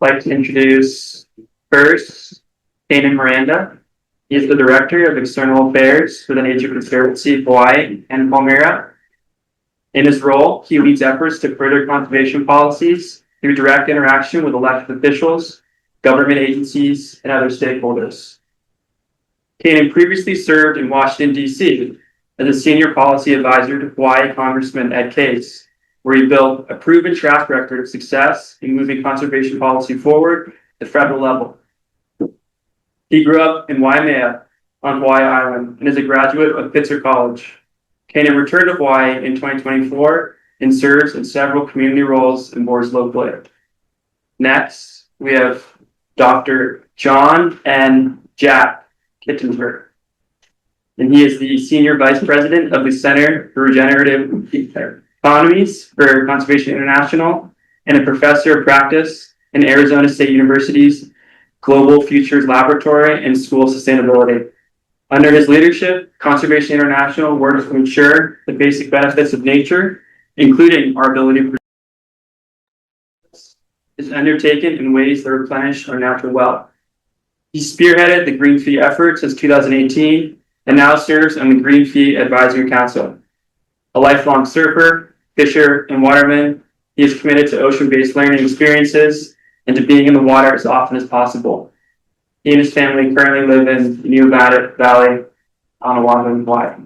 like to introduce first Kainan Miranda. He is the Director of External Affairs for the Nature Conservancy of Hawaii and Palmyra. In his role, he leads efforts to further conservation policies through direct interaction with elected officials, government agencies, and other stakeholders. Kainan previously served in Washington, D.C. as a senior policy advisor to Hawaii Congressman Ed Case, where he built a proven track record of success in moving conservation policy forward at the federal level. He grew up in Waimea on Hawaii Island and is a graduate of Pitzer College. Kainan returned to Hawaii in 2024 and serves in several community roles and boards locally. Next, we have Dr. John N. Jack Kittinger, and he is the Senior Vice President of the Center for Regenerative Economies for Conservation International and a Professor of Practice in Arizona State University's Global Futures Laboratory and School of Sustainability. Under his leadership, Conservation International works to ensure the basic benefits of nature, including our ability to is undertaken in ways that replenish our natural wealth. He spearheaded the Green Fee effort since 2018 and now serves on the Green Fee Advisory Council. A lifelong surfer, fisher, and waterman, he is committed to ocean-based learning experiences and to being in the water as often as possible. He and his family currently live in New Valley on Oahu, Hawaii.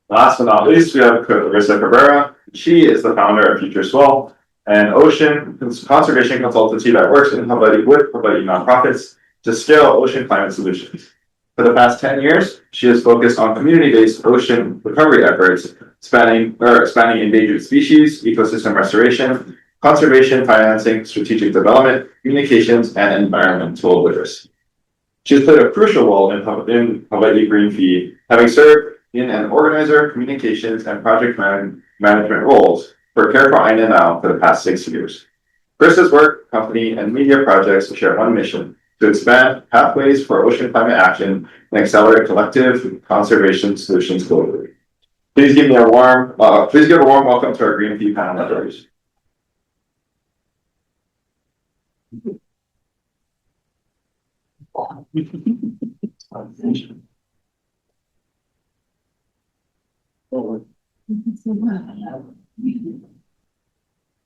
Last but not least, we have Carissa Cabrera. She is the founder of Future Swell, an ocean conservation consultancy that works in Hawaii with Hawaii nonprofits to scale ocean climate solutions. For the past 10 years, she has focused on community-based ocean recovery efforts, spanning endangered species, ecosystem restoration, conservation financing, strategic development, communications, and environmental literacy. She has played a crucial role in Hawaii Green Fee, having served in an organizer, communications, and project management roles for Care for Aina now for the past 6 years. Carissa's work, company, and media projects share one mission: to expand pathways for ocean climate action and accelerate collective conservation solutions globally. Please give a warm welcome to our Green Fee panel members.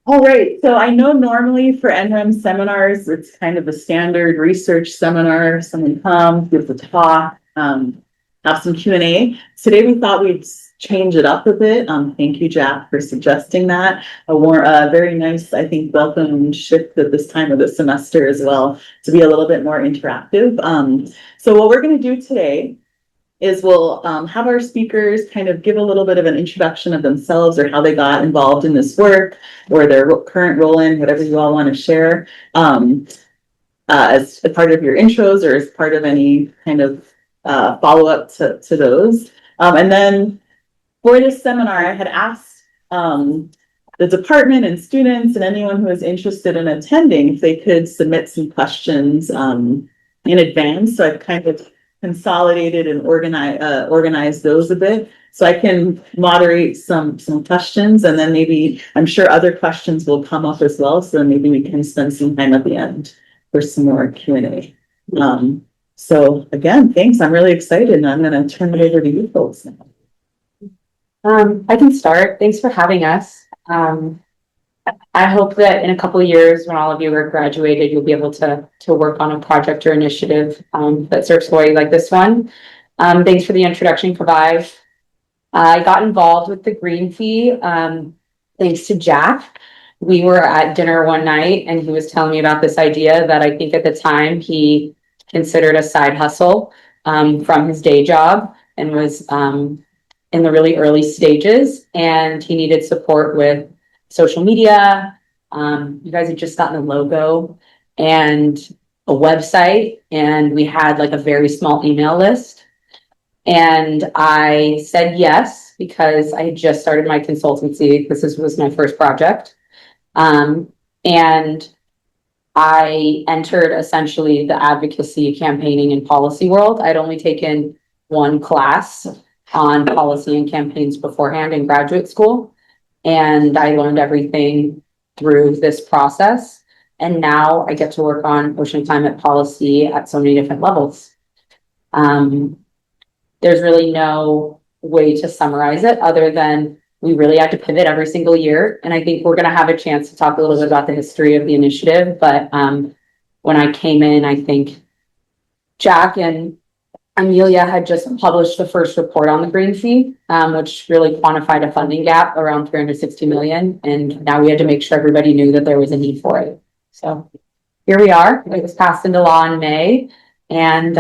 All right, so I know normally for NREM seminars, it's kind of a standard research seminar. Someone comes, gives a talk, have some Q&A. Today we thought we'd change it up a bit. Thank you, Jack, for suggesting that. A very nice, I think, welcome shift at this time of the semester as well, to be a little bit more interactive. So what we're going to do today is we'll have our speakers kind of give a little bit of an introduction of themselves or how they got involved in this work or their current role in whatever you all want to share as a part of your intros or as part of any kind of follow-up to those. And then for this seminar, I had asked the department and students and anyone who is interested in attending if they could submit some questions in advance. So I've kind of consolidated and organized those a bit, so I can moderate some questions, and then maybe I'm sure other questions will come up as well. So maybe we can spend some time at the end for some more Q&A. So again, thanks. I'm really excited, and I'm going to turn it over to you folks now. I can start. Thanks for having us. I hope that in a couple of years, when all of you are graduated, you'll be able to work on a project or initiative that serves Hawaii like this one. Thanks for the introduction, Kabai. I got involved with the Green Fee thanks to Jack. We were at dinner one night and he was telling me about this idea that I think at the time he considered a side hustle from his day job and was in the really early stages, and he needed support with social media. You guys had just gotten a logo and a website, and we had like a very small email list. And I said yes, because I had just started my consultancy. This was my first project. And I entered essentially the advocacy, campaigning, and policy world. I'd only taken one class on policy and campaigns beforehand in graduate school. And I learned everything through this process. And now I get to work on ocean climate policy at so many different levels. There's really no way to summarize it other than we really had to pivot every single year. And I think we're going to have a chance to talk a little bit about the history of the initiative. But when I came in, I think Jack and Amelia had just published the first report on the green fee, which really quantified a funding gap around 360 million. And now we had to make sure everybody knew that there was a need for it. So here we are. It was passed into law in May. And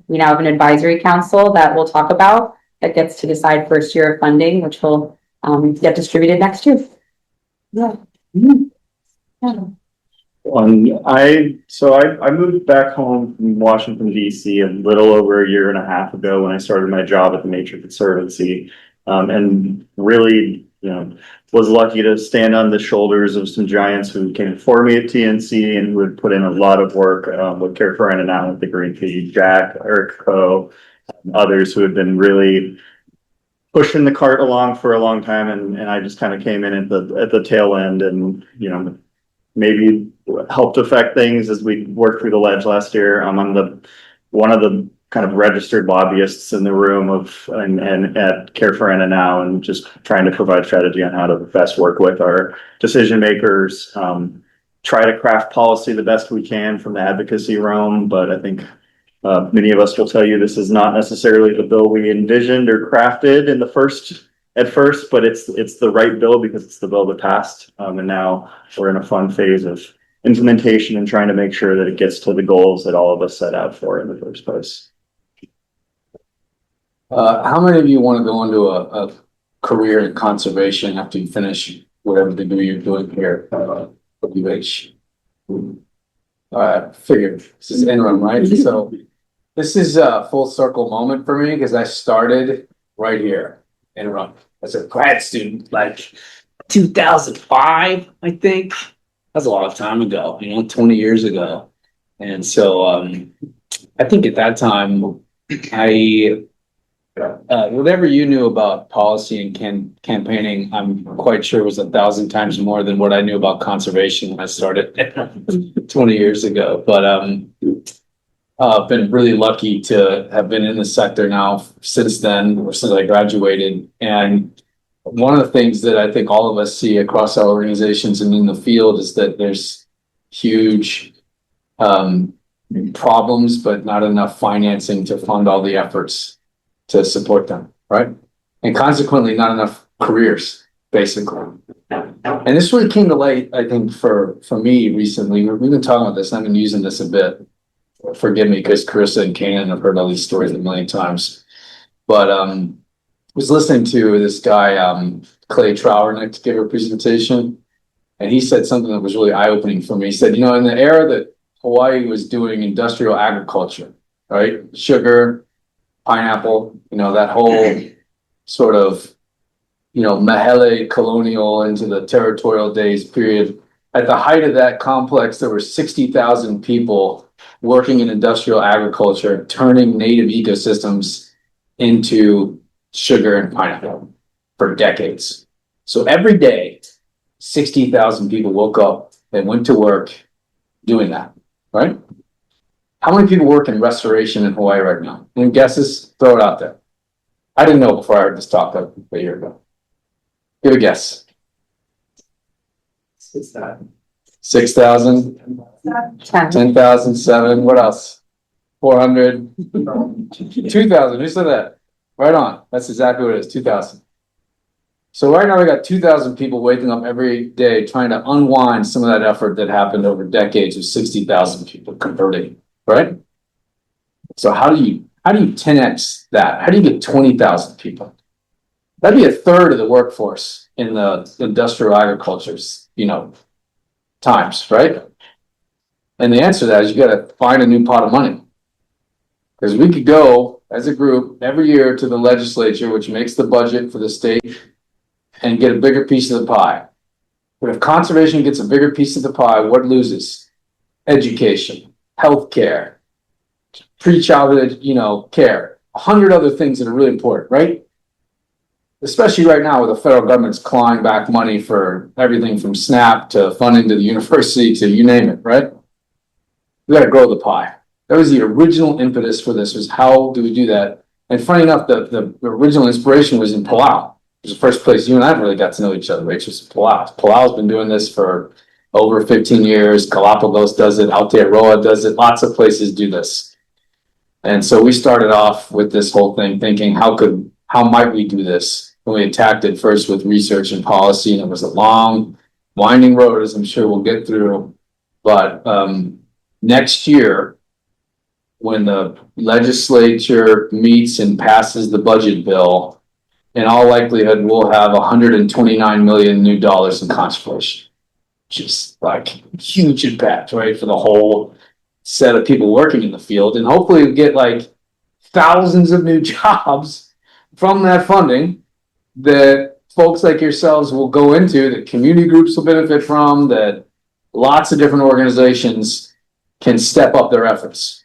we now have an advisory council that we'll talk about that gets to decide first year of funding, which will get distributed next year. Yeah. Yeah. I moved back home from Washington DC a little over a year and a half ago when I started my job at the Nature Conservancy, and really, was lucky to stand on the shoulders of some giants who came before me at TNC and who had put in a lot of work with Carissa and now with the Green Fee, Jack, Eric Coe, others who had been really pushing the cart along for a long time, and I just kind of came in at the tail end and maybe helped affect things as we worked through the ledge last year. I'm one of the kind of registered lobbyists in the room and at Care for Anna now, and just trying to provide strategy on how to best work with our decision makers, try to craft policy the best we can from the advocacy realm. But I think many of us will tell you this is not necessarily the bill we envisioned or crafted at first, but it's the right bill because it's the bill that passed. And now we're in a fun phase of implementation and trying to make sure that it gets to the goals that all of us set out for in the first place. How many of you want to go into a career in conservation after you finish whatever degree you're doing here at WH? Figured this is NREM, right? So this is a full circle moment for me because I started right here in NREM as a grad student, like 2005, I think. That's a long time ago, 20 years ago. And so I think at that time, whatever you knew about policy and campaigning, I'm quite sure was 1,000 times more than what I knew about conservation when I started 20 years ago. But I've been really lucky to have been in the sector now since then, since I graduated. And one of the things that I think all of us see across our organizations and in the field is that there's huge problems, but not enough financing to fund all the efforts to support them, right? And consequently, not enough careers, basically. And this really came to light, I think, for me recently. We've been talking about this, and I've been using this a bit. Forgive me, because Carissa and Kainan have heard all these stories a million times. But was listening to this guy, Clay Trowernick, give a presentation, and he said something that was really eye-opening for me. He said, in the era that Hawaii was doing industrial agriculture, right? Sugar, pineapple, that whole sort of, Mahele colonial into the territorial days period. At the height of that complex, there were 60,000 people working in industrial agriculture, turning native ecosystems into sugar and pineapple for decades. So every day, 60,000 people woke up and went to work doing that, right? How many people work in restoration in Hawaii right now? Any guesses? Throw it out there. I didn't know before I heard this talk a year ago. Give a guess. 6,000? 10,000, 7, what else? 400? 2,000, who said that? Right on, that's exactly what it is, 2,000. So right now we got 2,000 people waking up every day trying to unwind some of that effort that happened over decades of 60,000 people converting, right? So how do you 10x that? How do you get 20,000 people? That'd be a third of the workforce in the industrial agriculture's, times, right? And the answer to that is you got to find a new pot of money. Because we could go as a group every year to the legislature, which makes the budget for the state, and get a bigger piece of the pie. But if conservation gets a bigger piece of the pie, what loses? Education, healthcare, pre-childhood, care, 100 other things that are really important, right? especially right now with the federal government's clawing back money for everything from SNAP to funding to the university to you name it, right? We gotta grow the pie. That was the original impetus for this, was how do we do that? And funny enough, the original inspiration was in Palau. It was the first place you and I really got to know each other, Rachel, was Palau. Palau's been doing this for over 15 years. Galapagos does it, Aotearoa does it, lots of places do this. And so we started off with this whole thing thinking, how might we do this? And we attacked it first with research and policy, and it was a long, winding road, as I'm sure we'll get through. But next year, when the legislature meets and passes the budget bill, in all likelihood, we'll have $129 million new dollars in conservation. Just like huge impact, right, for the whole set of people working in the field. And hopefully we get like thousands of new jobs from that funding that folks like yourselves will go into, that community groups will benefit from, that lots of different organizations can step up their efforts.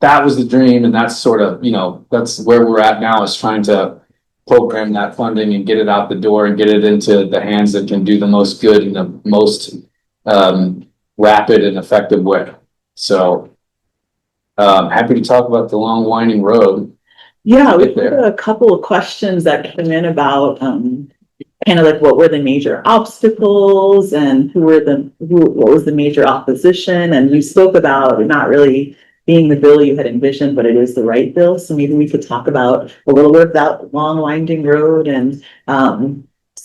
That was the dream, and that's sort of, that's where we're at now, is trying to program that funding and get it out the door and get it into the hands that can do the most good in the most rapid and effective way. So happy to talk about the long winding road. Yeah, we had a couple of questions that came in about kind of like what were the major obstacles and what was the major opposition, and you spoke about it not really being the bill you had envisioned, but it is the right bill. So maybe we could talk about a little bit of that long winding road and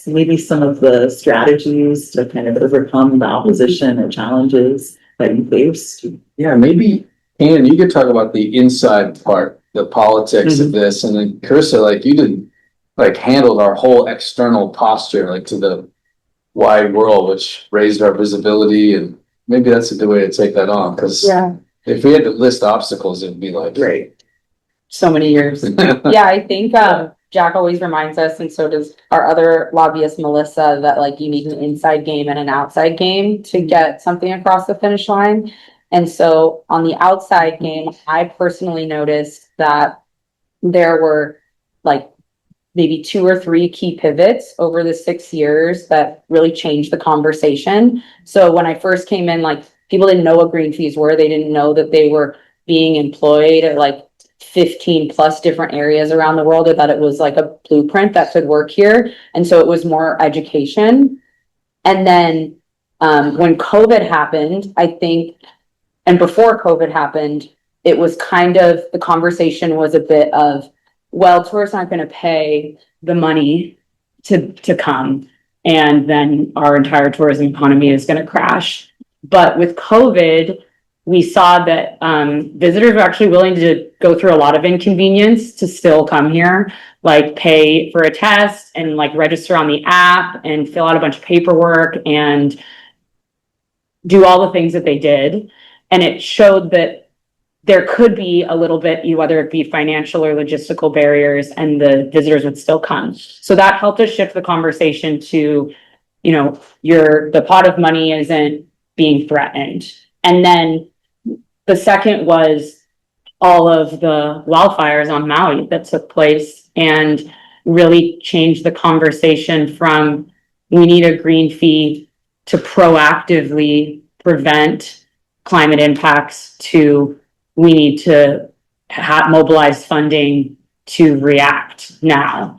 maybe some of the strategies to kind of overcome the opposition or challenges that you faced. Yeah, maybe, Kainan, you could talk about the inside part, the politics of this, and then Carissa, like you did, like handled our whole external posture, like to the wide world, which raised our visibility, and maybe that's a good way to take that on, because if we had to list obstacles, it'd be like so many years. Yeah, I think Jack always reminds us, and so does our other lobbyist Melissa, that like you need an inside game and an outside game to get something across the finish line. And so on the outside game, I personally noticed that there were like maybe 2 or 3 key pivots over the 6 years that really changed the conversation. So when I first came in, like people didn't know what green fees were. They didn't know that they were being employed at like 15 plus different areas around the world. They thought it was like a blueprint that could work here. And so it was more education. And then when COVID happened, I think, and before COVID happened, it was kind of, the conversation was a bit of, well, tourists aren't going to pay the money to come, and then our entire tourism economy is going to crash. But with COVID, we saw that visitors were actually willing to go through a lot of inconvenience to still come here, like pay for a test and like register on the app and fill out a bunch of paperwork and do all the things that they did. And it showed that there could be a little bit, whether it be financial or logistical barriers, and the visitors would still come. So that helped us shift the conversation to, the pot of money isn't being threatened. And then the second was all of the wildfires on Maui that took place, and really changed the conversation from we need a green fee to proactively prevent climate impacts to we need to mobilize funding to react now.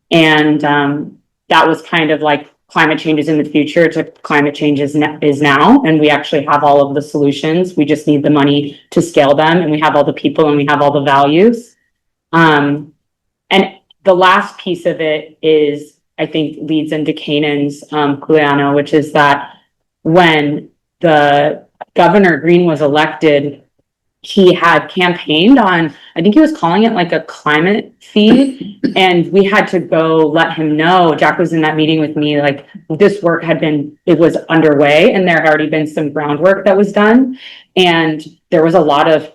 And that was kind of like climate change is in the future to climate change is now. And we actually have all of the solutions. We just need the money to scale them. And we have all the people and we have all the values. And the last piece of it is, I think, leads into Kainan's Kuleana, which is that when the Governor Green was elected, he had campaigned on, I think he was calling it like a climate fee. And we had to go let him know, Jack was in that meeting with me, like this work it was underway, and there had already been some groundwork that was done. And there was a lot of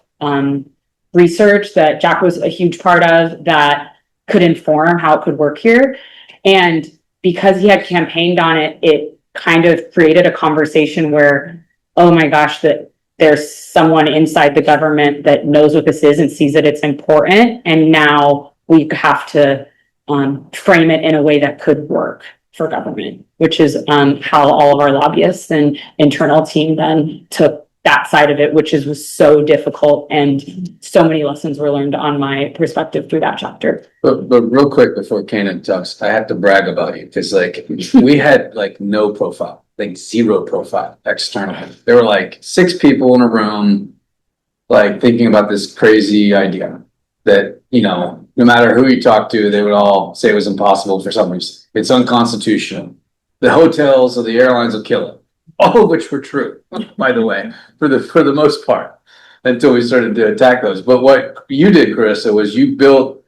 research that Jack was a huge part of that could inform how it could work here. And because he had campaigned on it, it kind of created a conversation where, oh my gosh, that there's someone inside the government that knows what this is and sees that it's important. And now we have to frame it in a way that could work for government, which is how all of our lobbyists and internal team then took that side of it, which was so difficult, and so many lessons were learned on my perspective through that chapter. But real quick before Kainan talks, I have to brag about you because like we had like no profile, like zero profile externally. There were like 6 people in a room, like thinking about this crazy idea that, you know, no matter who you talk to, they would all say it was impossible for some reason. It's unconstitutional. The hotels or the airlines will kill it. All of which were true, by the way, for the most part, until we started to attack those. But what you did, Carissa, was you built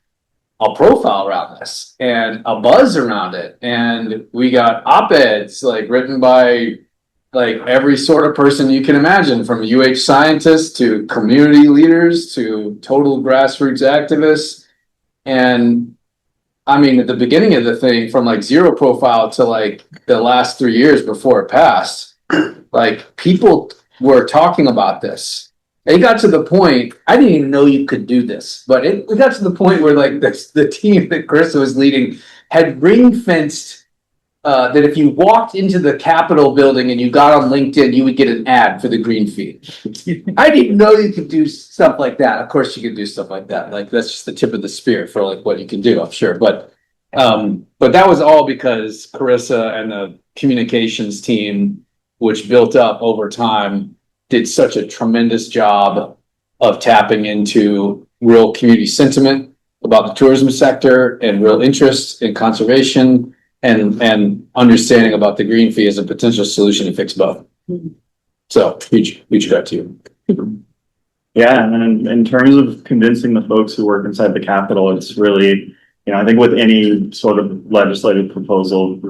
a profile around this and a buzz around it. And we got op-eds like written by like every sort of person you can imagine, from UH scientists to community leaders to total grassroots activists. And I mean, at the beginning of the thing, from like zero profile to like the last 3 years before it passed, like people were talking about this. It got to the point, I didn't even know you could do this, but it got to the point where like the team that Carissa was leading had ring fenced that if you walked into the Capitol building and you got on LinkedIn, you would get an ad for the green feed. I didn't even know you could do stuff like that. Of course you could do stuff like that. Like that's just the tip of the spear for like what you can do, I'm sure. But that was all because Carissa and the communications team, which built up over time, did such a tremendous job of tapping into real community sentiment about the tourism sector and real interest in conservation and understanding about the green fee as a potential solution to fix both. So huge credit to you. Yeah, and then in terms of convincing the folks who work inside the Capitol, it's really, you know, I think with any sort of legislative proposal,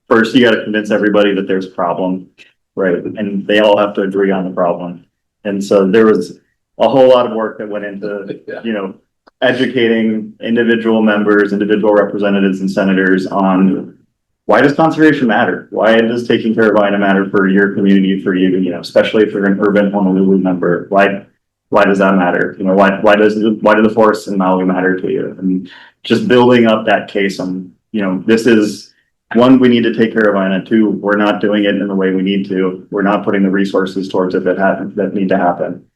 first you got to convince everybody that there's a problem, right? And they all have to agree on the problem. And so there was a whole lot of work that went into, you know, educating individual members, individual representatives and senators on why does conservation matter? Why does taking care of Ina matter for your community, for you, you know, especially if you're an urban Honolulu member? Why does that matter? You know, why do the forests in Maui matter to you? And just building up that case on, you know, this is one, we need to take care of Ina. 2, we're not doing it in the way we need to. We're not putting the resources towards it that need to happen.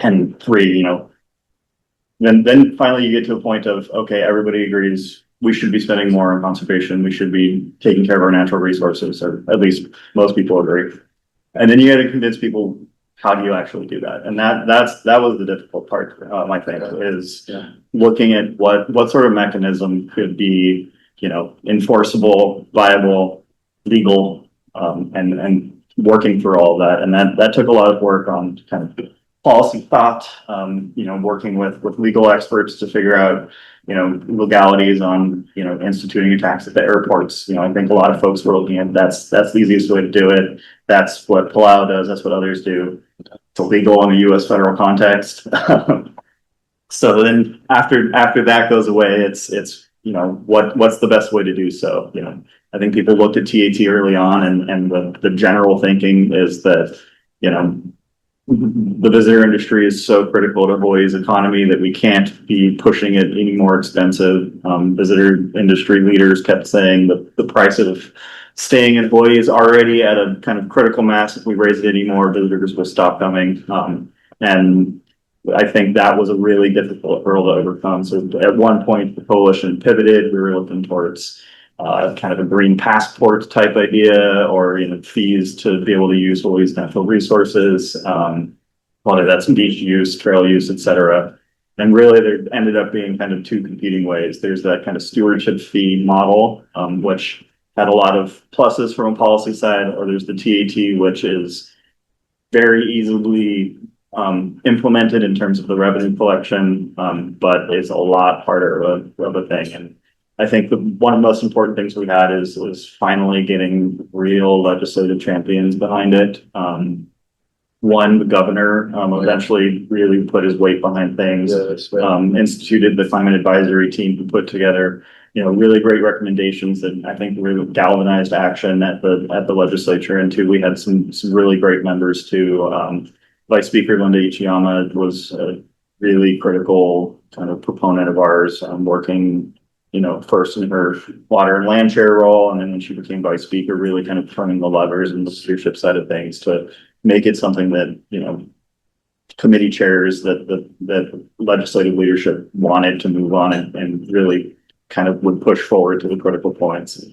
And 3, you know, then finally you get to a point of, okay, everybody agrees we should be spending more on conservation. We should be taking care of our natural resources, or at least most people agree. And then you got to convince people, how do you actually do that? And that was the difficult part, I think, is looking at what sort of mechanism could be, you know, enforceable, viable, legal, and working through all of that. And that took a lot of work on kind of policy thought, you know, working with legal experts to figure out, you know, legalities on, you know, instituting a tax at the airports. You know, I think a lot of folks were looking at that's the easiest way to do it. That's what Palau does. That's what others do. It's illegal in a U.S. federal context. So then after that goes away, it's you know, what's the best way to do so? You know, I think people looked at TAT early on, and the general thinking is that, you know, the visitor industry is so critical to Hawaii's economy that we can't be pushing it any more expensive. Visitor industry leaders kept saying that the price of staying in Hawaii is already at a kind of critical mass. If we raise it anymore, visitors will stop coming. And I think that was a really difficult hurdle to overcome. So at one point, the coalition pivoted. We were looking towards kind of a green passport type idea, or, you know, fees to be able to use Hawaii's natural resources, whether that's beach use, trail use, etc. And really there ended up being kind of 2 competing ways. There's that kind of stewardship fee model, which had a lot of pluses from a policy side, or there's the TAT, which is very easily implemented in terms of the revenue collection, but it's a lot harder of a thing. And I think one of the most important things we had was finally getting real legislative champions behind it. One, the governor eventually really put his weight behind things, instituted the climate advisory team to put together, you know, really great recommendations that I think really galvanized action at the legislature. And 2, we had some really great members too. Vice Speaker Linda Ichiyama was a really critical kind of proponent of ours, working first in her water and land chair role, and then when she became vice speaker, really kind of turning the levers and the leadership side of things to make it something that, committee chairs that legislative leadership wanted to move on and really kind of would push forward to the critical points.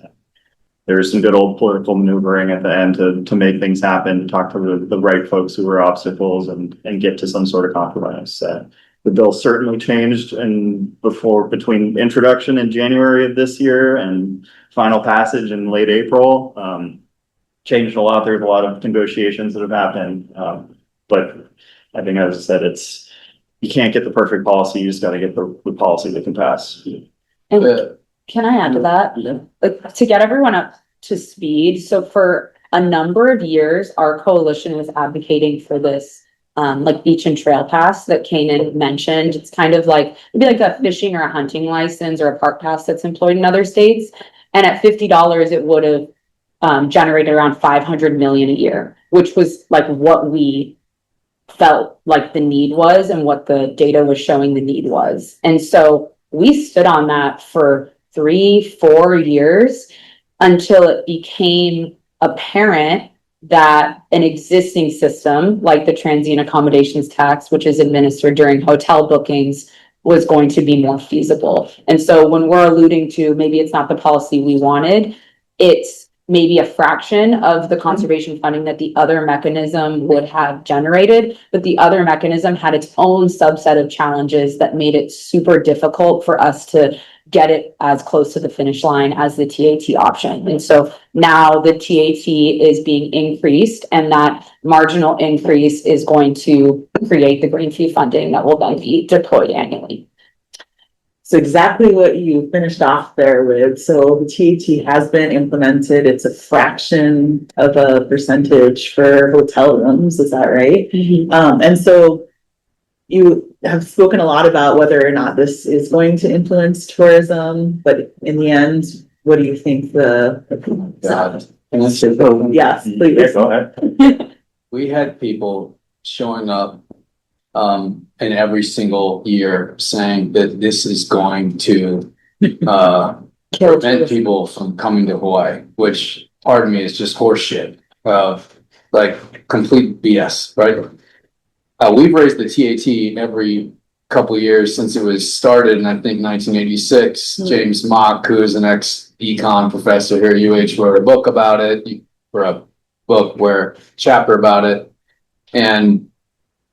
There's some good old political maneuvering at the end to make things happen, talk to the right folks who were obstacles and get to some sort of compromise. The bill certainly changed between introduction in January of this year and final passage in late April. Changed a lot. There's a lot of negotiations that have happened. But I think, as I said, you can't get the perfect policy. You just got to get the policy that can pass. And can I add to that? To get everyone up to speed. So for a number of years, our coalition was advocating for this, like beach and trail pass that Kainan mentioned. It's kind of like, it'd be like a fishing or a hunting license or a park pass that's employed in other states. And at $50, it would have generated around 500 million a year, which was like what we felt like the need was and what the data was showing the need was. And so we stood on that for 3-4 years until it became apparent that an existing system like the transient accommodations tax, which is administered during hotel bookings, was going to be more feasible. And so when we're alluding to maybe it's not the policy we wanted, it's maybe a fraction of the conservation funding that the other mechanism would have generated, but the other mechanism had its own subset of challenges that made it super difficult for us to get it as close to the finish line as the TAT option. And so now the TAT is being increased, and that marginal increase is going to create the green fee funding that will then be deployed annually. So exactly what you finished off there with. So the TAT has been implemented. It's a fraction of a percentage for hotel rooms. Is that right? Mm-hmm. And so you have spoken a lot about whether or not this is going to influence tourism, but in the end, what do you think Yes, please. Yeah, go ahead. We had people showing up in every single year saying that this is going to prevent people from coming to Hawaii, which, pardon me, is just horseshit, like complete BS, right? We've raised the TAT every couple of years since it was started in, I think, 1986. James Mock, who is an ex-econ professor here at UH, wrote a book about it, or a book where chapter about it. And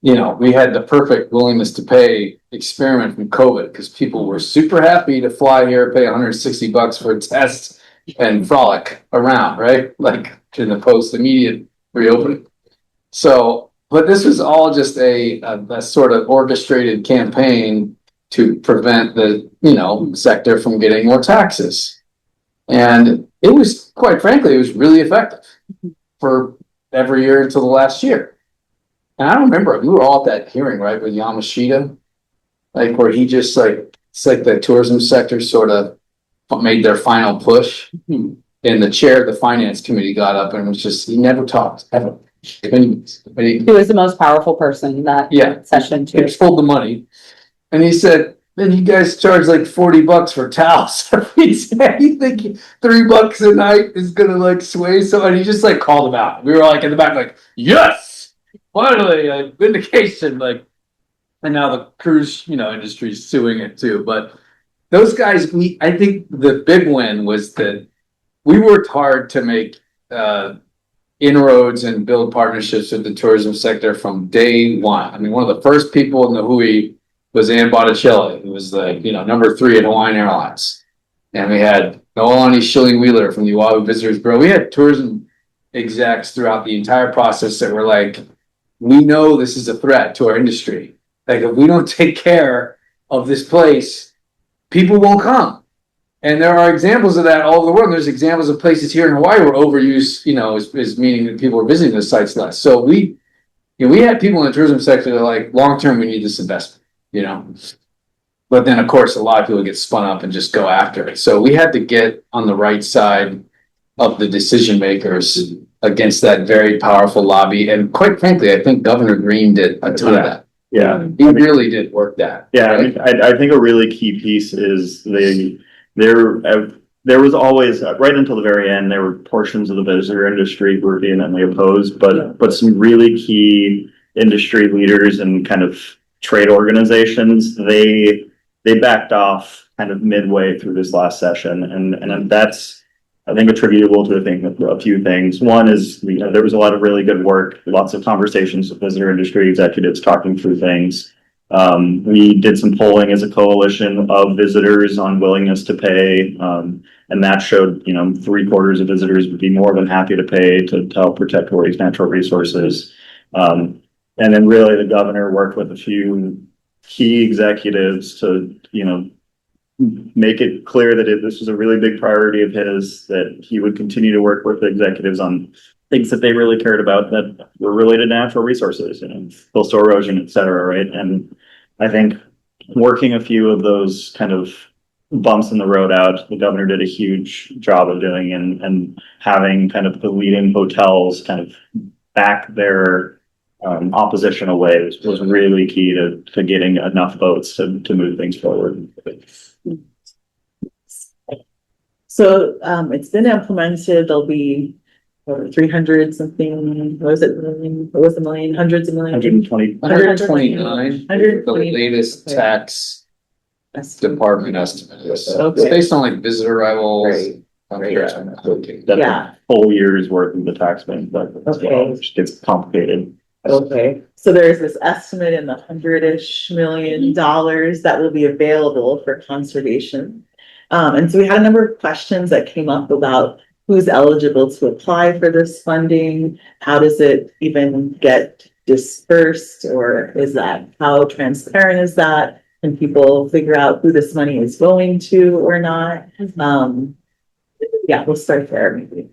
we had the perfect willingness to pay experiment from COVID because people were super happy to fly here, pay $160 for a test and frolic around, right? Like in the post-immediate reopening. So, but this was all just a sort of orchestrated campaign to prevent the, sector from getting more taxes. And it was, quite frankly, it was really effective for every year until the last year. And I remember we were all at that hearing, right, with Yamashita, like where he just it's like the tourism sector sort of made their final push. And the chair of the finance committee got up and was just, he never talked ever. He was the most powerful person in that session too. He pulled the money. And he said, then you guys charge like $40 for towels. He said, you think $3 a night is gonna sway someone? And he just called him out. We were in the back yes! Finally, a vindication, and now the cruise, industry is suing it too. But those guys, I think the big win was that we worked hard to make inroads and build partnerships with the tourism sector from day one. I mean, one of the first people in the Hui was Ann Botticelli, who was the number 3 at Hawaiian Airlines, and we had Noelani Schilling-Wheeler from the Oahu Visitors Bureau. We had tourism execs throughout the entire process that were we know this is a threat to our industry. If we don't take care of this place, people won't come. And there are examples of that all over the world. There's examples of places here in Hawaii where overuse, is meaning that people are visiting the sites less. So we had people in the tourism sector that are long term, we need this investment, But then, of course, a lot of people get spun up and just go after it. So we had to get on the right side of the decision makers against that very powerful lobby. And quite frankly, I think Governor Green did a ton of that. Yeah. He really did work that. Yeah. Right? I think a really key piece is there was always, right until the very end, there were portions of the visitor industry who were vehemently opposed, but some really key industry leaders and kind of trade organizations, they backed off kind of midway through this last session, and that's, I think, attributable to a few things. One is, there was a lot of really good work, lots of conversations with visitor industry executives talking through things. We did some polling as a coalition of visitors on willingness to pay, and that showed, 3/4 of visitors would be more than happy to pay to help protect Hawaii's natural resources. And then really the governor worked with a few key executives to, make it clear that this was a really big priority of his, that he would continue to work with the executives on things that they really cared about that were related to natural resources, coastal erosion, et cetera, right? And I think working a few of those kind of bumps in the road out, the governor did a huge job of doing, and having kind of the leading hotels kind of back their opposition away was really key to getting enough votes to move things forward. So it's been implemented. There'll be 300 something. What was it? Million? What was the million? Hundreds of millions. 120. 129, the latest tax department estimate is. So it's based on like visitor arrivals. Right. That's Yeah. a whole year's worth of the tax base, but which gets complicated. Okay, so there's this estimate in the $100-ish million that will be available for conservation. And so we had a number of questions that came up about who's eligible to apply for this funding. How does it even get dispersed, or how transparent is that? Can people figure out who this money is going to or not? Yeah, we'll start there maybe.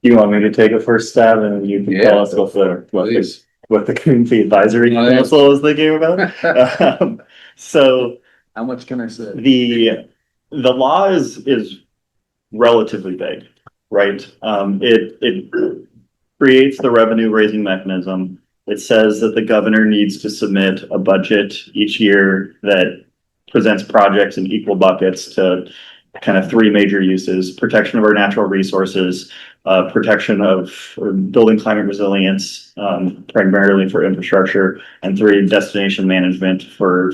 Do you want me to take a first stab and you can tell us what the community advisory council was thinking about? So how much can I say? The law is relatively vague, right? It creates the revenue raising mechanism. It says that the governor needs to submit a budget each year that presents projects in equal buckets to kind of three major uses: protection of our natural resources, protection of building climate resilience, primarily for infrastructure, and three, destination management for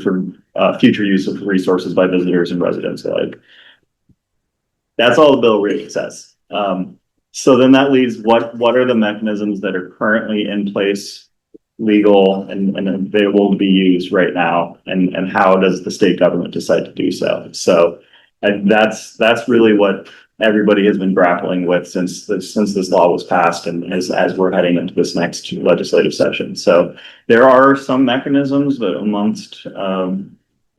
future use of resources by visitors and residents alike. That's all the bill really says. So then that leaves what are the mechanisms that are currently in place, legal and available to be used right now, and how does the state government decide to do so? So that's really what everybody has been grappling with since this law was passed, and as we're heading into this next legislative session. So there are some mechanisms that amongst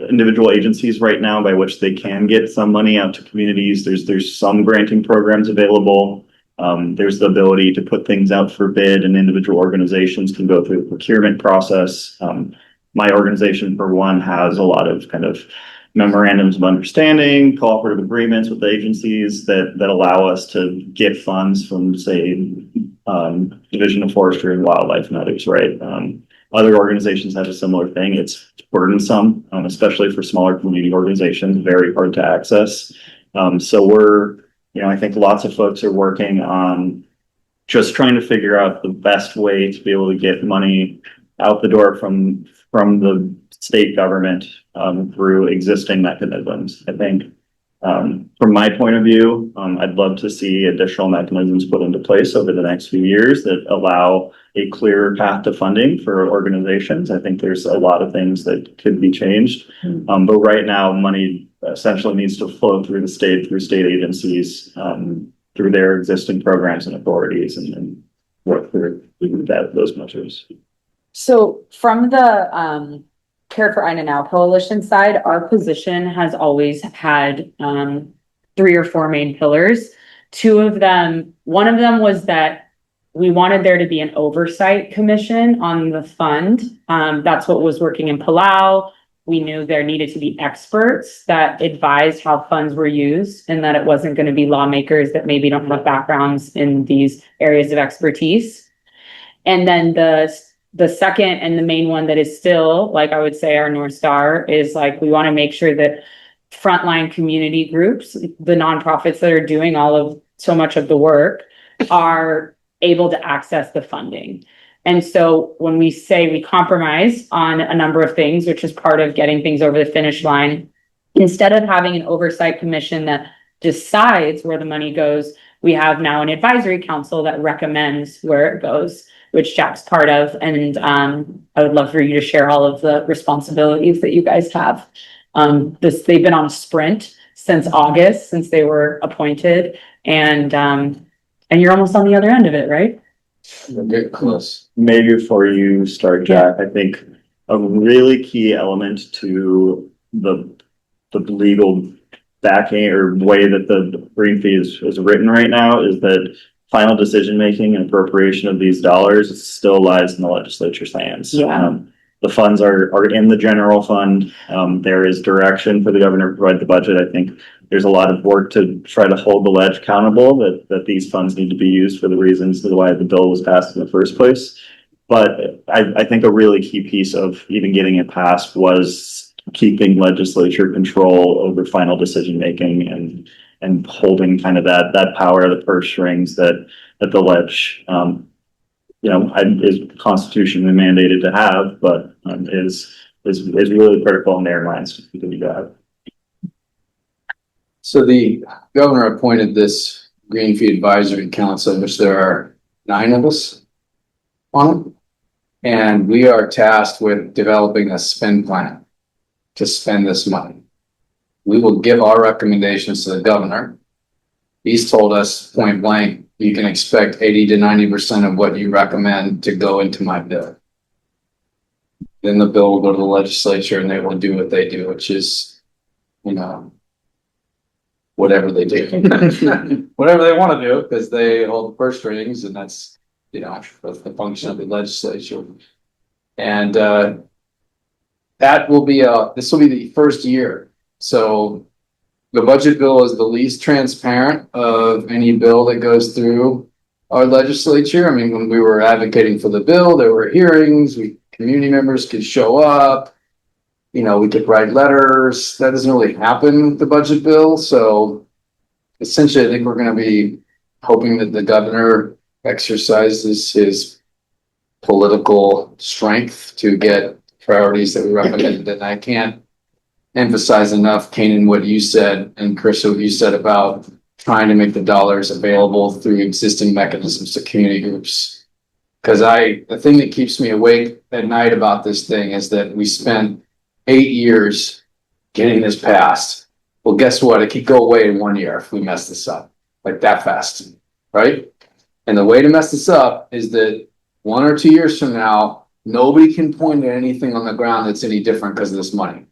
individual agencies right now by which they can get some money out to communities. There's some granting programs available. There's the ability to put things out for bid, and individual organizations can go through the procurement process. My organization, for one, has a lot of kind of memorandums of understanding, cooperative agreements with agencies that allow us to get funds from, say, Division of Forestry and Wildlife and others, right? Other organizations have a similar thing. It's burdensome, especially for smaller community organizations, very hard to access. So we're, I think lots of folks are working on just trying to figure out the best way to be able to get money out the door from the state government through existing mechanisms. I think from my point of view, I'd love to see additional mechanisms put into place over the next few years that allow a clear path to funding for organizations. I think there's a lot of things that could be changed, but right now money essentially needs to flow through state agencies, through their existing programs and authorities, and work through those measures. So from the Care for Aina Now Coalition side, our position has always had 3 or 4 main pillars. One of them was that we wanted there to be an oversight commission on the fund. That's what was working in Palau. We knew there needed to be experts that advised how funds were used, and that it wasn't going to be lawmakers that maybe don't have backgrounds in these areas of expertise. And then the second and the main one that is still, like I would say, our North Star is like, we want to make sure that frontline community groups, the nonprofits that are doing so much of the work, are able to access the funding. And so when we say we compromise on a number of things, which is part of getting things over the finish line, instead of having an oversight commission that decides where the money goes, we have now an advisory council that recommends where it goes, which Jack's part of. And I would love for you to share all of the responsibilities that you guys have. They've been on a sprint since August, since they were appointed, and you're almost on the other end of it, right? Get close. Maybe before you start, Jack, I think a really key element to the legal backing or way that the green fee is written right now is that final decision making and appropriation of these dollars still lies in the legislature's hands. Yeah. The funds are in the general fund. There is direction for the governor to provide the budget. I think there's a lot of work to try to hold the ledge accountable that these funds need to be used for the reasons why the bill was passed in the first place. But I think a really key piece of even getting it passed was keeping legislature control over final decision making and holding kind of that power of the purse strings that the ledge is constitutionally mandated to have, but is really critical in their minds to continue to have. So the governor appointed this Green Fee Advisory Council, in which there are 9 of us on it. And we are tasked with developing a spend plan to spend this money. We will give our recommendations to the governor. He's told us point blank, you can expect 80 to 90% of what you recommend to go into my bill. Then the bill will go to the legislature and they will do what they do, which is, whatever they do, whatever they want to do, because they hold the purse strings, and that's, that's the function of the legislature. And this will be the first year. So the budget bill is the least transparent of any bill that goes through our legislature. I mean, when we were advocating for the bill, there were hearings, community members could show up, we could write letters. That doesn't really happen with the budget bill. So essentially, I think we're going to be hoping that the governor exercises his political strength to get priorities that we recommended. And I can't emphasize enough, Kainan, what you said, and Carissa, what you said about trying to make the dollars available through existing mechanisms to community groups. Because the thing that keeps me awake at night about this thing is that we spent 8 years getting this passed. Well, guess what? It could go away in 1 year if we mess this up, like that fast, right? And the way to mess this up is that 1 or 2 years from now, nobody can point at anything on the ground that's any different because of this money.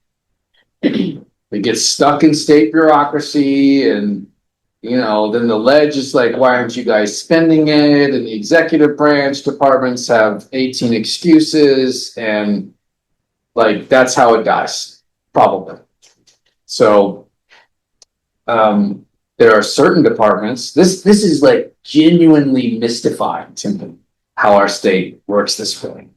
It gets stuck in state bureaucracy, and then the ledge is like, why aren't you guys spending it? And the executive branch departments have 18 excuses, and that's how it dies, probably. So there are certain departments, this is genuinely mystifying to me how our state works this way.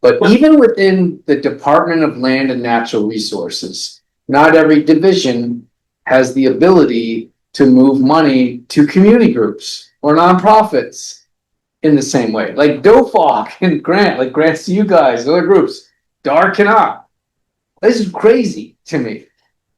But even within the Department of Land and Natural Resources, not every division has the ability to move money to community groups or nonprofits in the same way. Like DOFOC and Grant, grants to you guys, other groups, DAR cannot. This is crazy to me.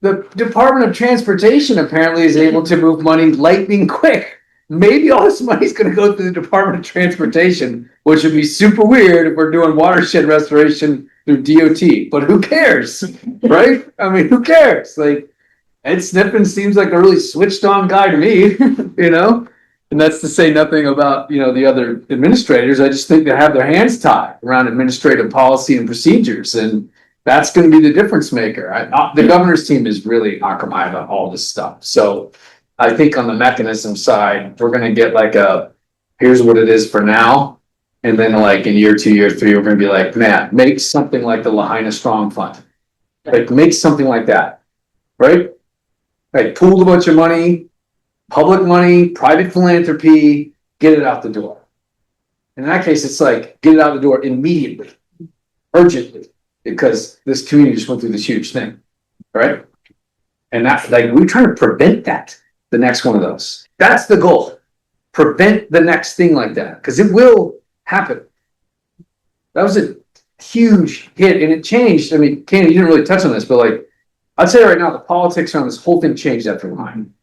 The Department of Transportation apparently is able to move money lightning quick. Maybe all this money is going to go through the Department of Transportation, which would be super weird if we're doing watershed restoration through DOT. But who cares, right? I mean, who cares? Ed Sniffen seems like a really switched on guy to me, And that's to say nothing about, the other administrators. I just think they have their hands tied around administrative policy and procedures. And that's going to be the difference maker. The governor's team is really occupied about all this stuff. So I think on the mechanism side, we're going to get here's what it is for now. And then in year 2, year 3, we're going to be like, man, make something like the Lahaina Strong Fund. Make something like that, right? Pool a bunch of money, public money, private philanthropy, get it out the door. In that case, it's get it out the door immediately, urgently, because this community just went through this huge thing, right? And that's like, we're trying to prevent that, the next one of those. That's the goal. Prevent the next thing like that, because it will happen. That was a huge hit and it changed. I mean, Kainan, you didn't really touch on this, but like, I'd say right now, the politics around this whole thing changed after Lyme.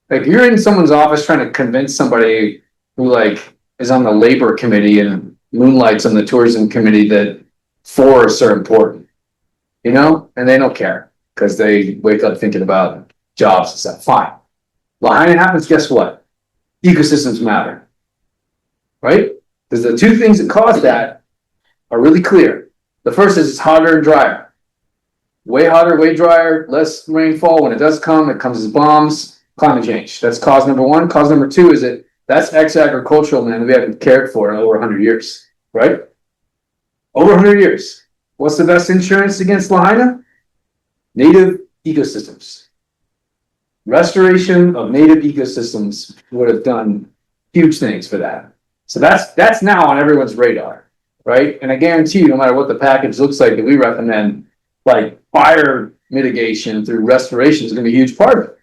Like, you're in someone's office trying to convince somebody who like is on the labor committee and moonlights on the tourism committee that forests are important, you know, and they don't care because they wake up thinking about jobs and stuff. Fine. Behind it happens, guess what? Ecosystems matter, right? Because the two things that cause that are really clear. The first is it's hotter and drier. Way hotter, way drier, less rainfall. When it does come, it comes as bombs. Climate change. That's cause number one. Cause number two is that that's ex-agricultural land we haven't cared for in over 100 years, right? Over 100 years. What's the best insurance against Lahaina? Native ecosystems. Restoration of native ecosystems would have done huge things for that. So that's now on everyone's radar, right? And I guarantee you, no matter what the package looks like that we recommend, like fire mitigation through restoration is going to be a huge part of it.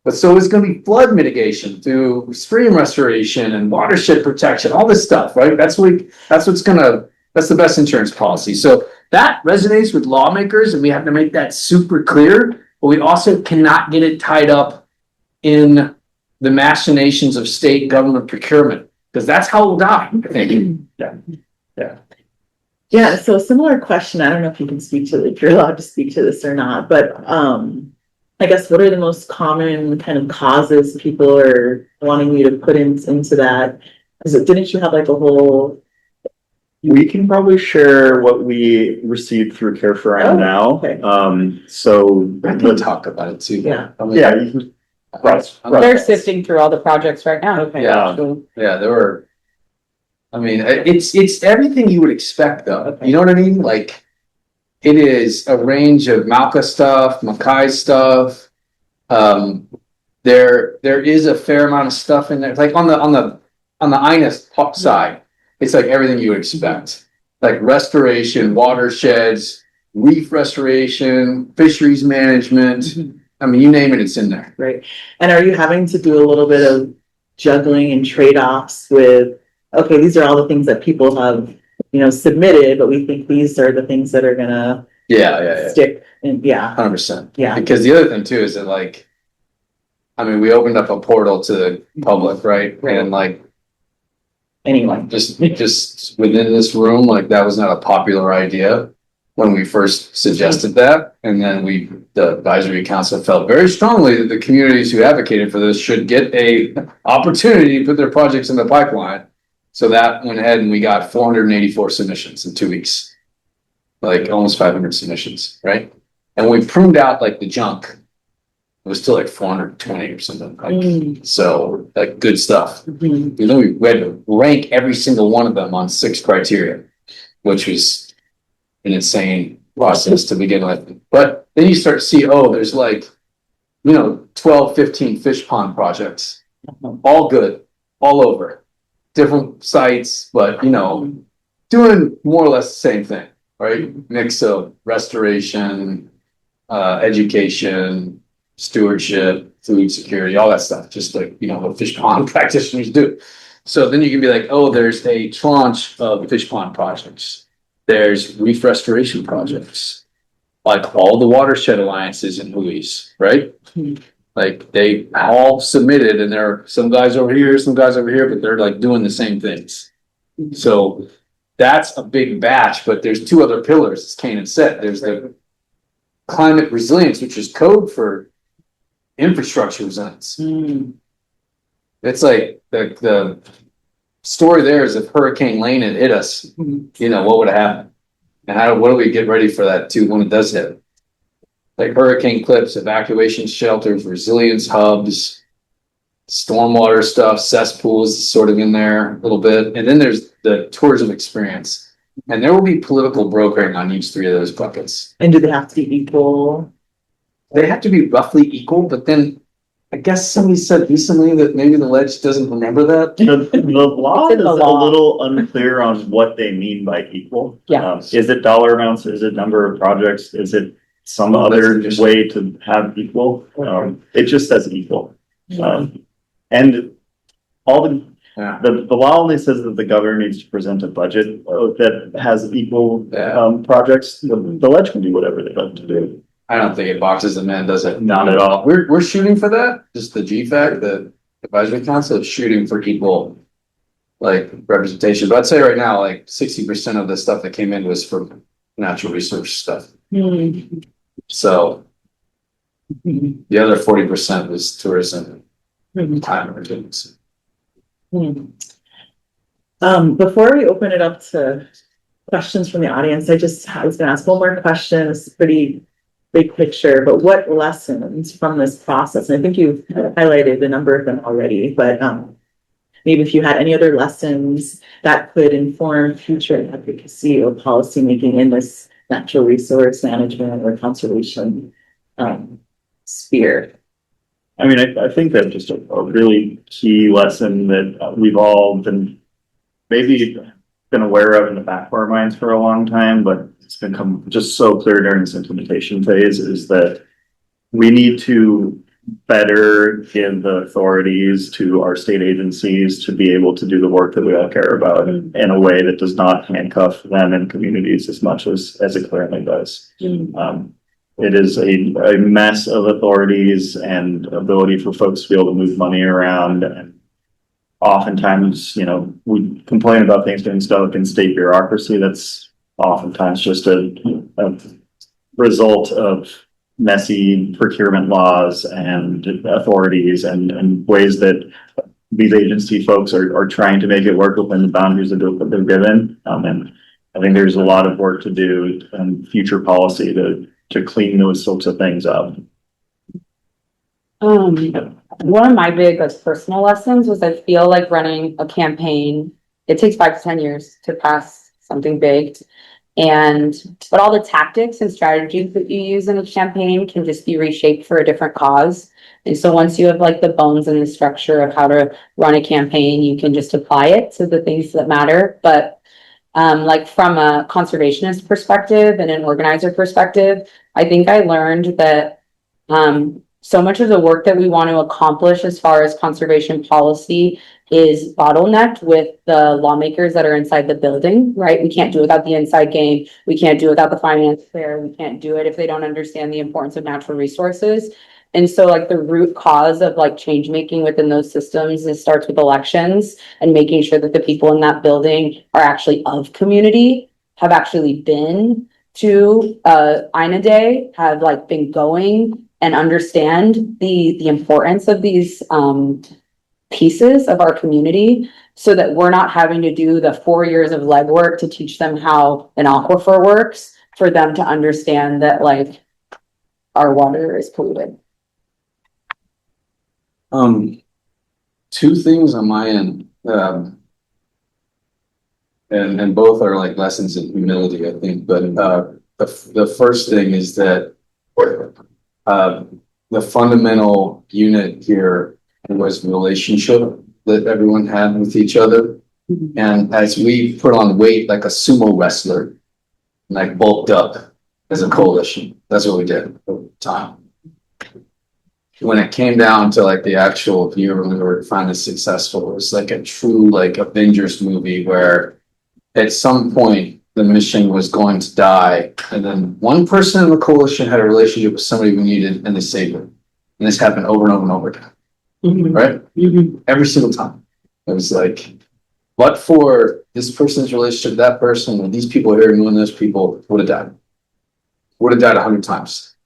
But so is going to be flood mitigation through stream restoration and watershed protection, all this stuff, right? That's the best insurance policy. So that resonates with lawmakers and we have to make that super clear, but we also cannot get it tied up in the machinations of state government procurement, because that's how we'll die, I think. Yeah, so similar question. I don't know if you can speak to, if you're allowed to speak to this or not, but I guess what are the most common kind of causes people are wanting you to put into that? Didn't you have like a whole? We can probably share what we received through Care for Rhino now. Okay. So We'll talk about it too. Yeah. yeah, you can, They're sifting through all the projects right now. Okay. Yeah. Yeah, there were. I mean, it's everything you would expect, though. Okay. You know what I mean? Like, it is a range of Malka stuff, Mackay stuff. There is a fair amount of stuff in there. Like on the INUS side, it's like everything you would expect. Like restoration, watersheds, reef restoration, fisheries management. Mhm. I mean, you name it, it's in there. Right. And are you having to do a little bit of juggling and trade-offs with, okay, these are all the things that people have, submitted, but we think these are the things that are gonna Yeah. stick and 100%. Yeah. Because the other thing too is that like, I mean, we opened up a portal to the public, right? Right. And like, anyway. just within this room, like that was not a popular idea when we first suggested that. And then the advisory council felt very strongly that the communities who advocated for this should get a opportunity to put their projects in the pipeline. So that went ahead and we got 484 submissions in 2 weeks, like almost 500 submissions, right? And we pruned out like the junk. It was still like 420 or something. Like, so like good stuff. Mhm. You know, we had to rank every single one of them on 6 criteria, which was an insane process to begin with. But then you start to see, there's like, 12, 15 fish pond projects, all good, all over, different sites, but doing more or less the same thing, right? Mix of restoration, education, stewardship, food security, all that stuff, just like, what fish pond practitioners do. So then you can be like, there's a tranche of fish pond projects. There's reef restoration projects, like all the watershed alliances in Hui's, right? Like they all submitted and there are some guys over here, some guys over here, but they're like doing the same things. So that's a big batch, but there's 2 other pillars, as Kainan said. There's the climate resilience, which is code for infrastructure resilience. It's like the story there is if Hurricane Lane had hit us, what would have happened? And what do we get ready for that too when it does hit? Like hurricane clips, evacuation shelters, resilience hubs, stormwater stuff, cesspools sort of in there a little bit. And then there's the tourism experience. And there will be political brokering on each 3 of those buckets. And do they have to be equal? They have to be roughly equal, but then I guess somebody said recently that maybe the ledge doesn't remember that. the law It's in is the a law. little unclear on what they mean by equal. Yeah. Is it dollar amounts? Is it number of projects? Is it some other way to have equal. It just says equal. And all the law only says that the governor needs to present a budget that has equal projects. The ledge can do whatever they want to do. I don't think it boxes them in, does it? Not at all. We're shooting for that. Just the GFAC, the advisory council, is shooting for equal like representation. But I'd say right now, like 60% of the stuff that came in was from natural resource stuff. So the other 40% was tourism and climate resilience. Before we open it up to questions from the audience, I was gonna ask one more question. It's pretty big picture, but what lessons from this process? And I think you've highlighted a number of them already, but maybe if you had any other lessons that could inform future advocacy or policymaking in this natural resource management or conservation sphere. I mean, I think that just a really key lesson that we've all been aware of in the back of our minds for a long time, but it's become just so clear during this implementation phase is that we need to better give the authorities to our state agencies to be able to do the work that we all care about in a way that does not handcuff them and communities as much as it currently does. It is a mess of authorities and ability for folks to be able to move money around. And oftentimes, we complain about things getting stuck in state bureaucracy. That's oftentimes just a result of messy procurement laws and authorities and ways that these agency folks are trying to make it work within the boundaries that they're given. And I think there's a lot of work to do in future policy to clean those sorts of things up. One of my big personal lessons was I feel like running a campaign, it takes 5 to 10 years to pass something big. But all the tactics and strategies that you use in a campaign can just be reshaped for a different cause. And so once you have like the bones and the structure of how to run a campaign, you can just apply it to the things that matter. But like from a conservationist perspective and an organizer perspective, I think I learned that so much of the work that we want to accomplish as far as conservation policy is bottlenecked with the lawmakers that are inside the building, right? We can't do it without the inside game. We can't do it without the finance there. We can't do it if they don't understand the importance of natural resources. And so like the root cause of like change making within those systems, it starts with elections and making sure that the people in that building are actually of community, have actually been to INA Day, have like been going and understand the importance of these pieces of our community so that we're not having to do the 4 years of legwork to teach them how an aquifer works for them to understand that like our water is polluted. Two things on my end, and both are like lessons in humility, I think. But the first thing is that the fundamental unit here was relationship that everyone had with each other. And as we put on weight like a sumo wrestler, like bulked up as a coalition, that's what we did over time. When it came down to like the actual year when we were finally successful, it was like a true like Avengers movie where at some point the mission was going to die, and then one person in the coalition had a relationship with somebody we needed and they saved it. And this happened over and over and over again. Right? Every single time. It was like, but for this person's relationship with that person, or these people here knowing those people, would have died. Would have died 100 times.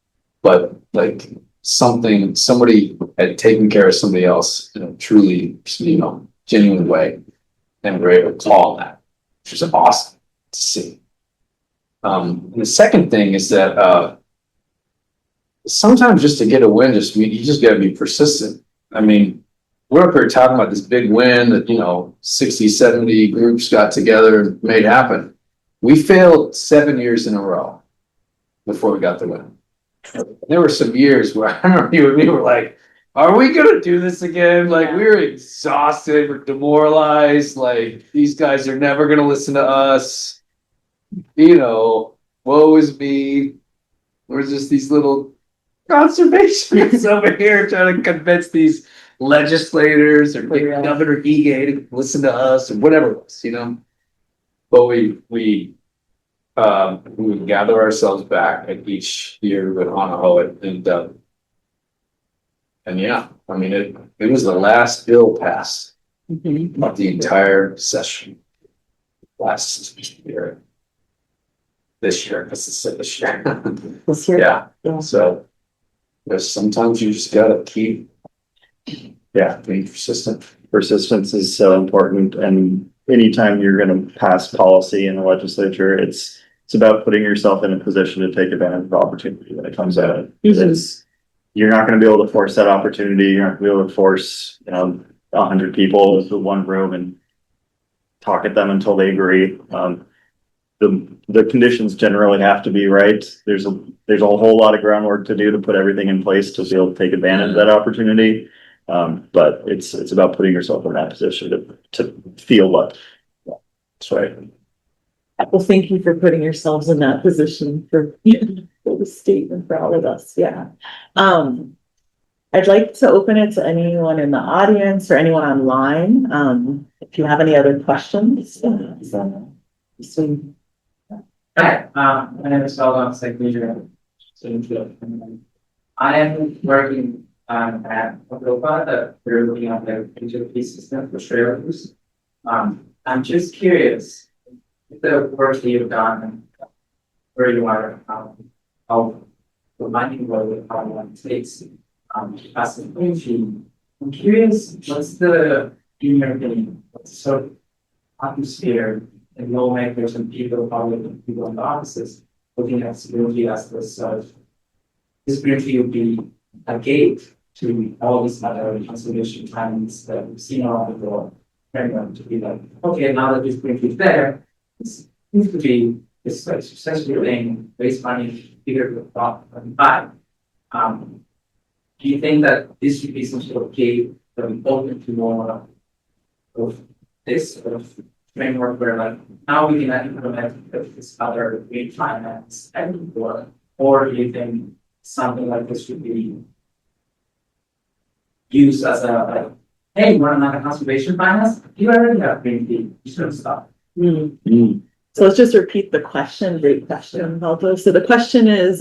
But like somebody had taken care of somebody else in a truly, genuine way, and we're able to call that, which is awesome to see. And the second thing is that sometimes just to get a win, you just got to be persistent. I mean, we're up here talking about this big win that 60, 70 groups got together and made happen. We failed 7 years in a row before we got the win. There were some years where I remember you and me were like, are we gonna do this again? Like, we were exhausted, we're demoralized, like these guys are never gonna listen to us. Woe is me. Or is this these little conservationists over here trying to convince these legislators or get Governor Ige to listen to us or whatever it was, you know? But we would gather ourselves back at each year with Anaho and yeah, I mean, it was the last bill passed of the entire session last year. This year, because it's this year. This year? Yeah, so there's sometimes you just gotta keep being persistent. Persistence is so important, and anytime you're gonna pass policy in the legislature, it's about putting yourself in a position to take advantage of opportunity when it comes out. It's, you're not gonna be able to force that opportunity, you're not gonna be able to force, 100 people into one room and talk at them until they agree. The conditions generally have to be right. There's a whole lot of groundwork to do to put everything in place to be able to take advantage of that opportunity. But it's about putting yourself in that position to feel what. That's right. Well, thank you for putting yourselves in that position for the state and for all of us. Yeah. I'd like to open it to anyone in the audience or anyone online. If you have any other questions. Hi, my name is Salvan Secretary. I am working at Oklahoma, that we're looking at the HOP system for trailers. I'm just curious if the work that you've done, where you are, how the mining road, how long it takes, as a machine. I'm curious, what's the, in your opinion, what's the sort of atmosphere and lawmakers and people, public people in the offices looking at security as this sort of this briefly would be a gate to all these other conservation plans that we've seen around the world. Framework to be like, okay, now that this briefly is there, it seems to be this like successful thing, waste money, figure the thought and buy. Do you think that this should be some sort of gate that we open to more of this sort of framework where like now we can implement this other green finance and or do you think something like this should be used as a like, hey, we're not a conservation finance, you already have green fee, you shouldn't stop. So let's just repeat the question. Great question, Valdo. So the question is,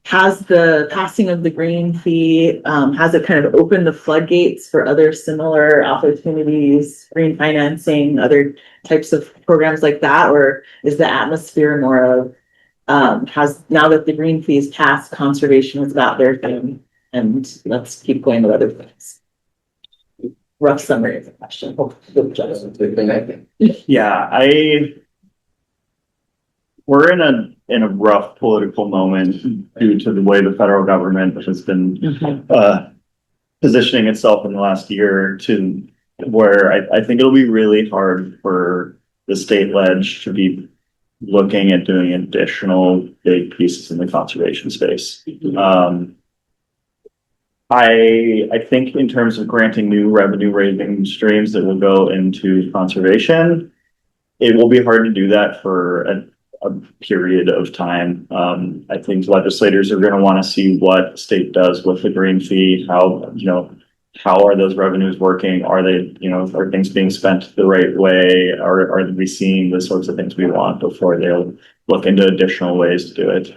has the passing of the green fee, has it kind of opened the floodgates for other similar opportunities, green financing, other types of programs like that? Or is the atmosphere more of, has now that the green fee is passed, conservation is about their thing and let's keep going with other things? Rough summary of the question. Yeah, we're in a rough political moment due to the way the federal government has been positioning itself in the last year to where I think it'll be really hard for the state ledge to be looking at doing additional big pieces in the conservation space. I think in terms of granting new revenue raising streams that will go into conservation, it will be hard to do that for a period of time. I think legislators are going to want to see what the state does with the green fee, how are those revenues working? Are they, are things being spent the right way? Are we seeing the sorts of things we want before they'll look into additional ways to do it?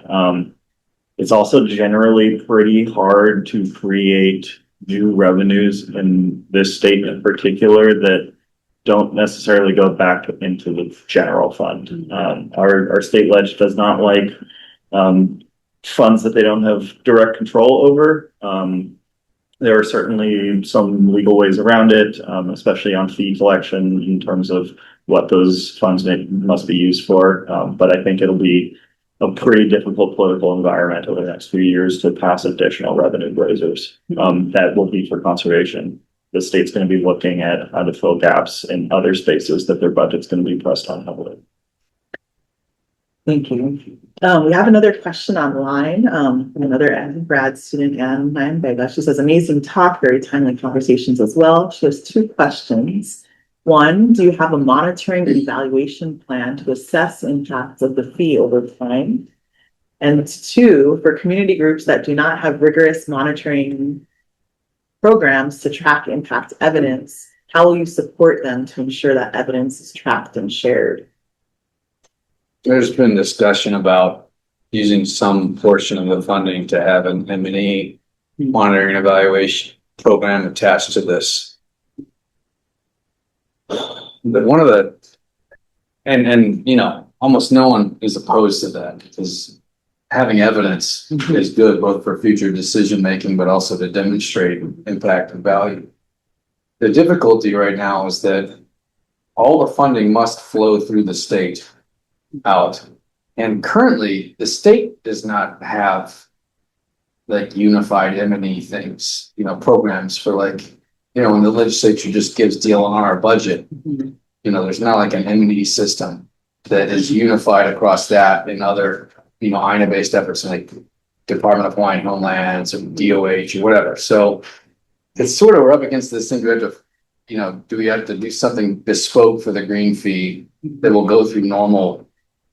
It's also generally pretty hard to create new revenues in this state in particular that don't necessarily go back into the general fund. Our state ledge does not like funds that they don't have direct control over. There are certainly some legal ways around it, especially on fee collection in terms of what those funds must be used for. But I think it'll be a pretty difficult political environment over the next few years to pass additional revenue raisers. That will be for conservation. The state's going to be looking at how to fill gaps in other spaces that their budget's going to be pressed on heavily. Thank you. We have another question online from another grad student, Anne Vega. She says, amazing talk, very timely conversations as well. She has two questions. One, do you have a monitoring and evaluation plan to assess impacts of the fee over time? And two, for community groups that do not have rigorous monitoring programs to track impact evidence, how will you support them to ensure that evidence is tracked and shared? There's been discussion about using some portion of the funding to have an M&E monitoring evaluation program attached to this. But one of the, and you know, almost no one is opposed to that because having evidence is good both for future decision making, but also to demonstrate impact and value. The difficulty right now is that all the funding must flow through the state out. And currently the state does not have like unified M&E things, you know, programs for like, you know, when the legislature just gives DLNR budget, you know, there's not like an M&E system that is unified across that and other, you know, INA-based efforts like Department of Hawaiian Homelands or DOH or whatever. So it's sort of, we're up against this thing. We have to, you know, do we have to do something bespoke for the green fee that will go through normal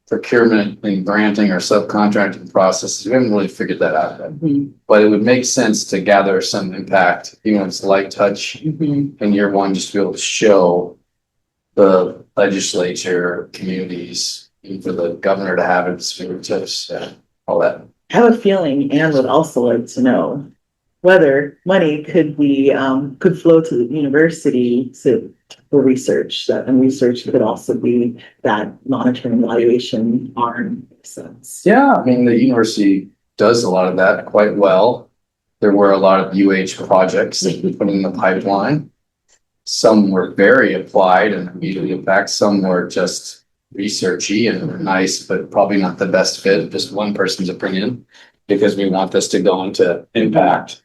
procurement and granting or subcontracting processes? We haven't really figured that out yet. But it would make sense to gather some impact, even if it's light touch in year one, just to be able to show the legislature, communities, and for the governor to have its fingertips, all that. I have a feeling Anne would also like to know whether money could be could flow to the university for research, and research could also be that monitoring evaluation arm sense. Yeah, I mean, the university does a lot of that quite well. There were a lot of UH projects that we put in the pipeline. Some were very applied and immediately impact. Some were just researchy and were nice, but probably not the best fit, just one person's opinion, because we want this to go into impact.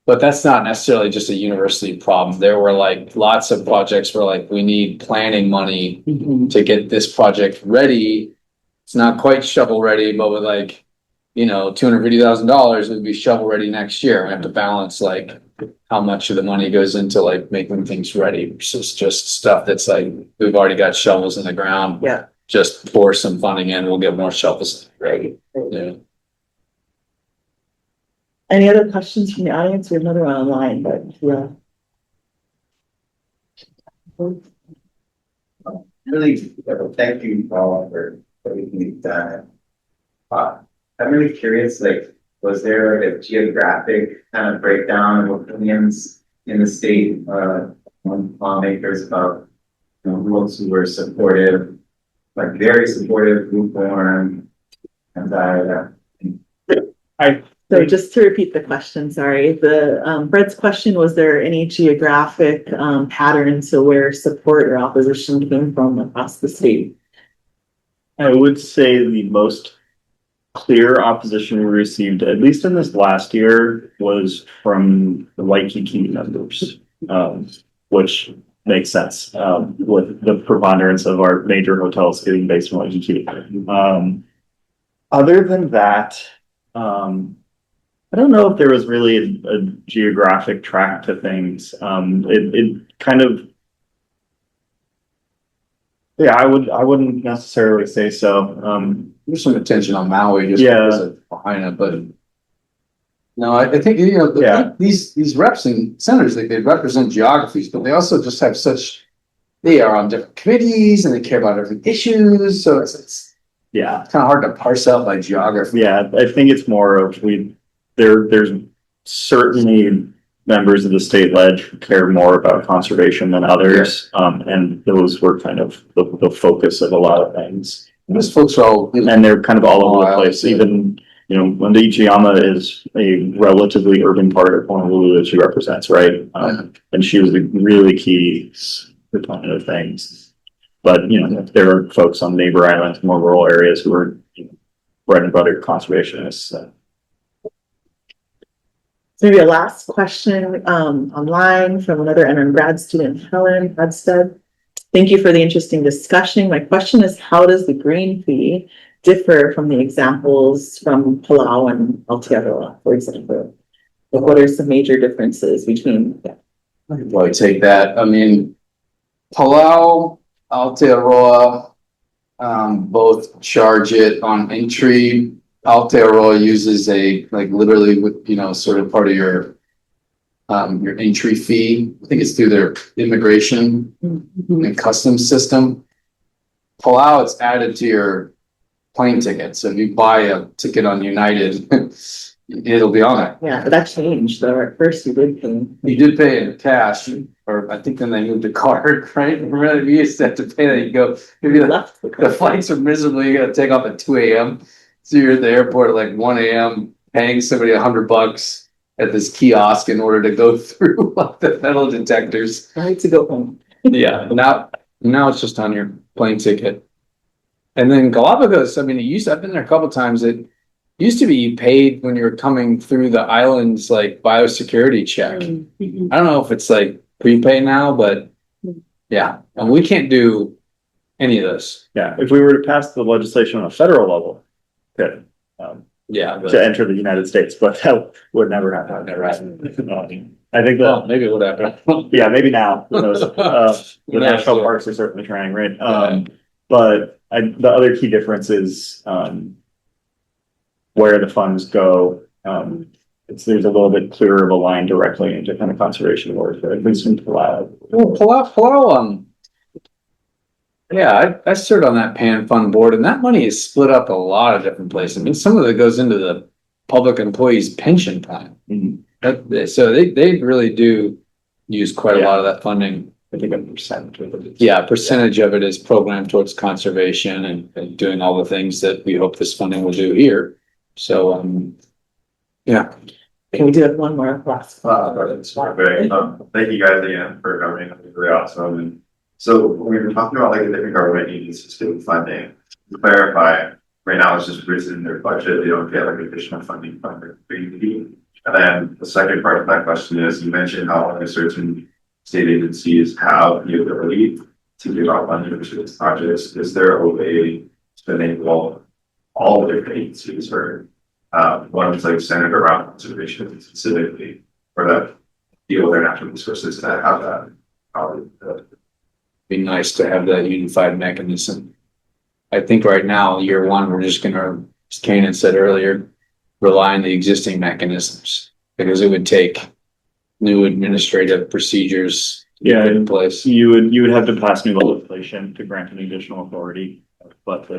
But that's not necessarily just a university problem. There were like lots of projects where like we need planning money to get this project ready. It's not quite shovel ready, but with like, you know, $250,000 it would be shovel ready next year. We have to balance like how much of the money goes into like making things ready versus just stuff that's like we've already got shovels in the ground. Yeah. Just pour some funding in, we'll get more shovels ready. Yeah. Any other questions from the audience? We have another one online, but yeah. Really, thank you all for everything you've done. I'm really curious, like, was there a geographic kind of breakdown of opinions in the state on lawmakers about, you know, folks who were supportive, like very supportive, lukewarm, and So just to repeat the question, sorry, Fred's question, was there any geographic pattern to where support or opposition came from across the state? I would say the most clear opposition we received, at least in this last year, was from the Waikiki members, which makes sense with the preponderance of our major hotels getting based in Waikiki. Other than that, I don't know if there was really a geographic track to things. It kind of, yeah, I wouldn't necessarily say so. There's some attention on Maui just Yeah. because of behind it, but no, I think, you know, these reps and senators, they represent geographies, but they also just have such, they are on different committees and they care about different issues. So it's Yeah. kind of hard to parse out by geography. Yeah, I think it's more of there's certainly members of the state ledge who care more about conservation than others. And those were kind of the focus of a lot of things. Those folks are all, And they're kind of all over the place. Yeah. Even, you know, Linda Ichiyama is a relatively urban part of Honolulu that she represents, right? And she was a really key proponent of things. But, you know, there are folks on neighbor islands, more rural areas who are, you know, bread and butter conservationists. So maybe a last question online from another NREM grad student, Helen Hudstead. Thank you for the interesting discussion. My question is, how does the green fee differ from the examples from Palau and Aotearoa, for example? Like, what are some major differences between them? I could probably take that. I mean, Palau, Aotearoa, both charge it on entry Aotearoa uses like literally with, sort of part of your entry fee. I think it's through their immigration and customs system. Palau, it's added to your plane ticket. So if you buy a ticket on United, it'll be on it. Yeah, that changed though. At first you did think. You did pay in cash, or I think then they moved to card, right? Remember, we used to have to pay that. You go, maybe Left the flights are miserably, you gotta take off at 2 a.m. So you're at the airport at like 1 a.m. paying somebody $100 at this kiosk in order to go through the metal detectors. Right to go home. Yeah, now it's just on your plane ticket. And then Galapagos, I mean, I've been there a couple times. It used to be you paid when you were coming through the islands, like biosecurity check. I don't know if it's like prepay now, but yeah, and we can't do any of this. Yeah, if we were to pass the legislation on a federal level, good, Yeah, to enter the United States, but that would never happen. Never happen. I think Well, that, maybe it would happen. yeah, maybe now, who knows? The national Yeah. parks are certainly trying, right? But the other key difference is, where the funds go. There's a little bit clearer of a line directly into kind of conservation work, at least in Palau. Well, Palau, yeah, I served on that PAN fund board, and that money is split up a lot of different places. I mean, some of it goes into the public employees pension plan. So they really do use quite a lot of that funding. I think a percentage of it. Yeah, a percentage of it is programmed towards conservation and doing all the things that we hope this funding will do here. So, yeah. Can we do it one more last? It's perfect. Thank you guys again for coming. That was really awesome. And so we were talking about like the different government agencies doing funding. To clarify, right now it's just written in their budget. They don't get like additional funding from their community. And then the second part of that question is, you mentioned how like certain state agencies have the ability to give out funding to these projects. Is there a way to enable all the different agencies, or ones like centered around conservation specifically, or that deal with their natural resources, that have that power? Be nice to have that unified mechanism. I think right now, year one, we're just gonna, as Kainan said earlier, rely on the existing mechanisms, because it would take new administrative procedures to get in place. You would have to pass new legislation to grant an additional authority, but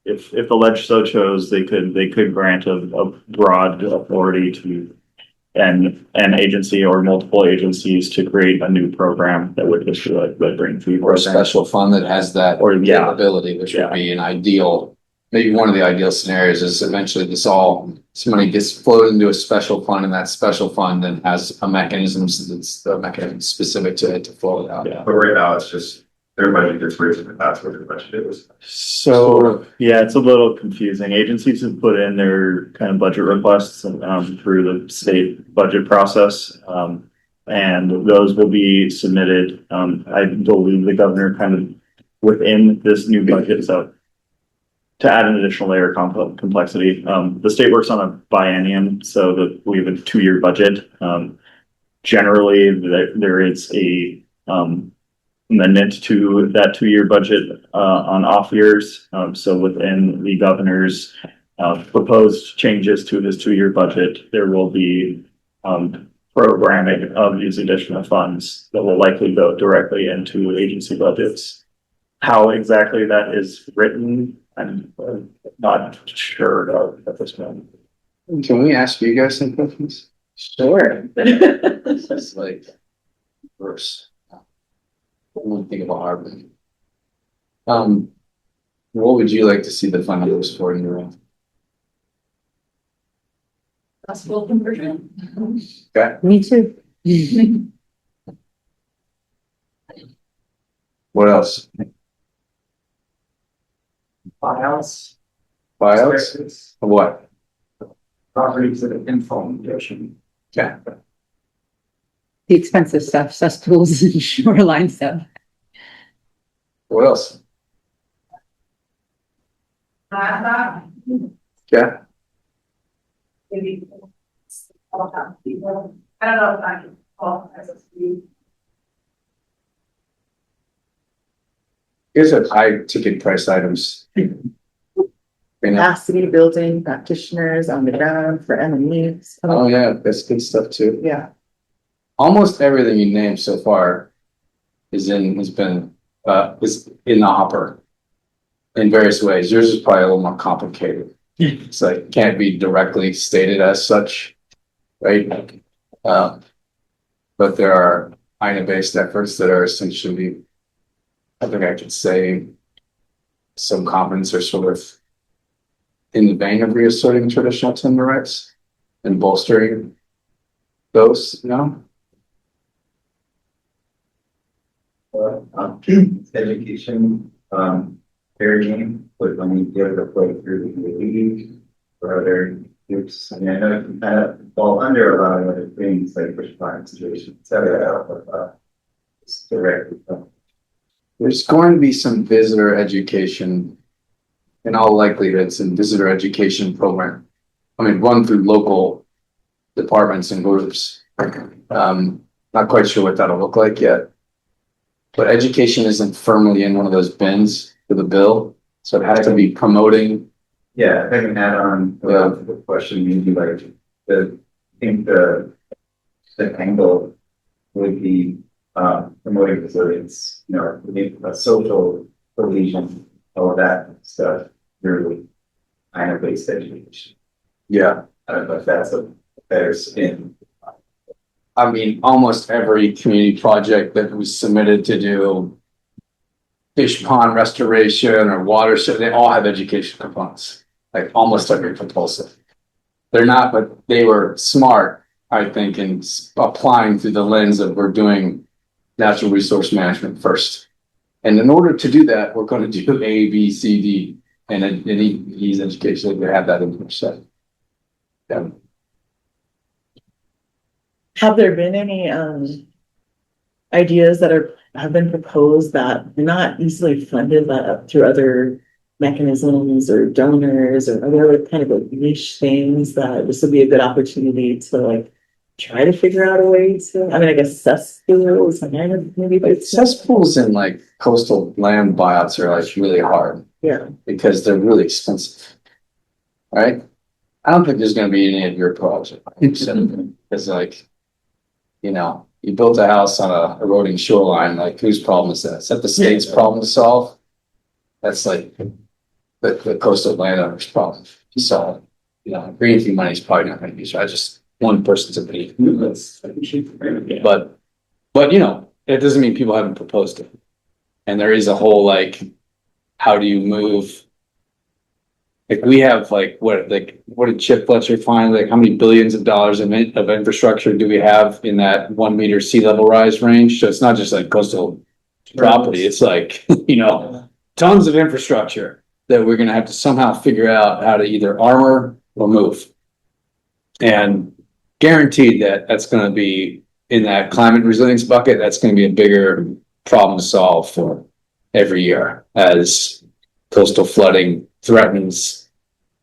if the ledge so chose, they could grant a broad authority to an agency or multiple agencies to create a new program that would issue a green fee Or a program. special fund that has that Or, yeah. capability, which Yeah. would be an ideal, maybe one of the ideal scenarios is eventually some money gets floated into a special fund, and that special fund then has a mechanism that's a mechanism specific to it to flow it out. Yeah. But right now it's just their budget gets raised, and that's what their budget is. So, Yeah, it's a little confusing. Agencies have put in their kind of budget requests through the state budget process. And those will be submitted. I believe the governor kind of within this new budget, so to add an additional layer of complexity, the state works on a biennium, so that we have a 2-year budget. Generally, there is a amendment to that 2-year budget on off years. So within the governor's proposed changes to this 2-year budget, there will be programming of these additional funds that will likely go directly into agency budgets. How exactly that is written, I'm not sure of at this moment. can we ask you guys some questions? Sure. This is like verse. I don't think about hard one. What would you like to see the fund used for in your own? Possible conversion. Okay, Me too. what else? Buyouts. Buyouts? Of what? Properties that have been falling in the ocean. Okay, The expensive stuff, cesspools and shoreline stuff. what else? Okay, Maybe. I don't know if I can call as a speed. here's a high ticket price items. capacity building practitioners on the ground for NREMs. Oh, yeah, that's good stuff too. Yeah. Almost everything you named so far is in the hopper in various ways. Yours is probably a little more complicated. It's like can't be directly stated as such, right? But there are INA-based efforts that are essentially, I think I could say, some confidence are sort of in the vein of reasserting traditional timber rights and bolstering those, Education, fair game, but when you give the play through the league or other groups, I mean, I know it can kind of fall under a lot of other things like bushfire situations, et cetera, but it's directly. There's going to be some visitor education, in all likelihood, some visitor education program. I mean, run through local departments and groups. Not quite sure what that'll look like yet. But education isn't firmly in one of those bins for the bill, so it has to be promoting. Yeah, if I can add on the question, maybe like I think the angle would be promoting resilience, a social cohesion, all of that stuff through INA-based education. Yeah. I don't know if that's a better spin. I mean, almost every community project that was submitted to do fish pond restoration or watershed, they all have education components, like almost every proposal. They're not, but they were smart, I think, in applying through the lens of we're doing natural resource management first. And in order to do that, we're going to do A, B, C, D, and he's education, they have that in their set. Yeah. Have there been any ideas that have been proposed that are not easily funded through other mechanisms or donors or other kind of like niche things that this would be a good opportunity to like try to figure out a way to, I mean, I guess cesspools and maybe, but Cesspools and like coastal land buyouts are like really hard. Yeah. Because they're really expensive. Right? I don't think there's going to be any of your project. Because like, you built a house on a eroding shoreline, like whose problem is that? Is that the state's problem to solve? That's like the coastal landowner's problem to solve. Green fee money is probably not going to be used. I just one person's opinion. But it doesn't mean people haven't proposed it. And there is a whole like, how do you move? Like we have what did Chip Fletcher find? Like how many billions of dollars of infrastructure do we have in that 1 meter sea level rise range? So it's not just like coastal property. It's like, tons of infrastructure that we're going to have to somehow figure out how to either armor or move. And guaranteed that that's going to be in that climate resilience bucket. That's going to be a bigger problem to solve for every year as coastal flooding threatens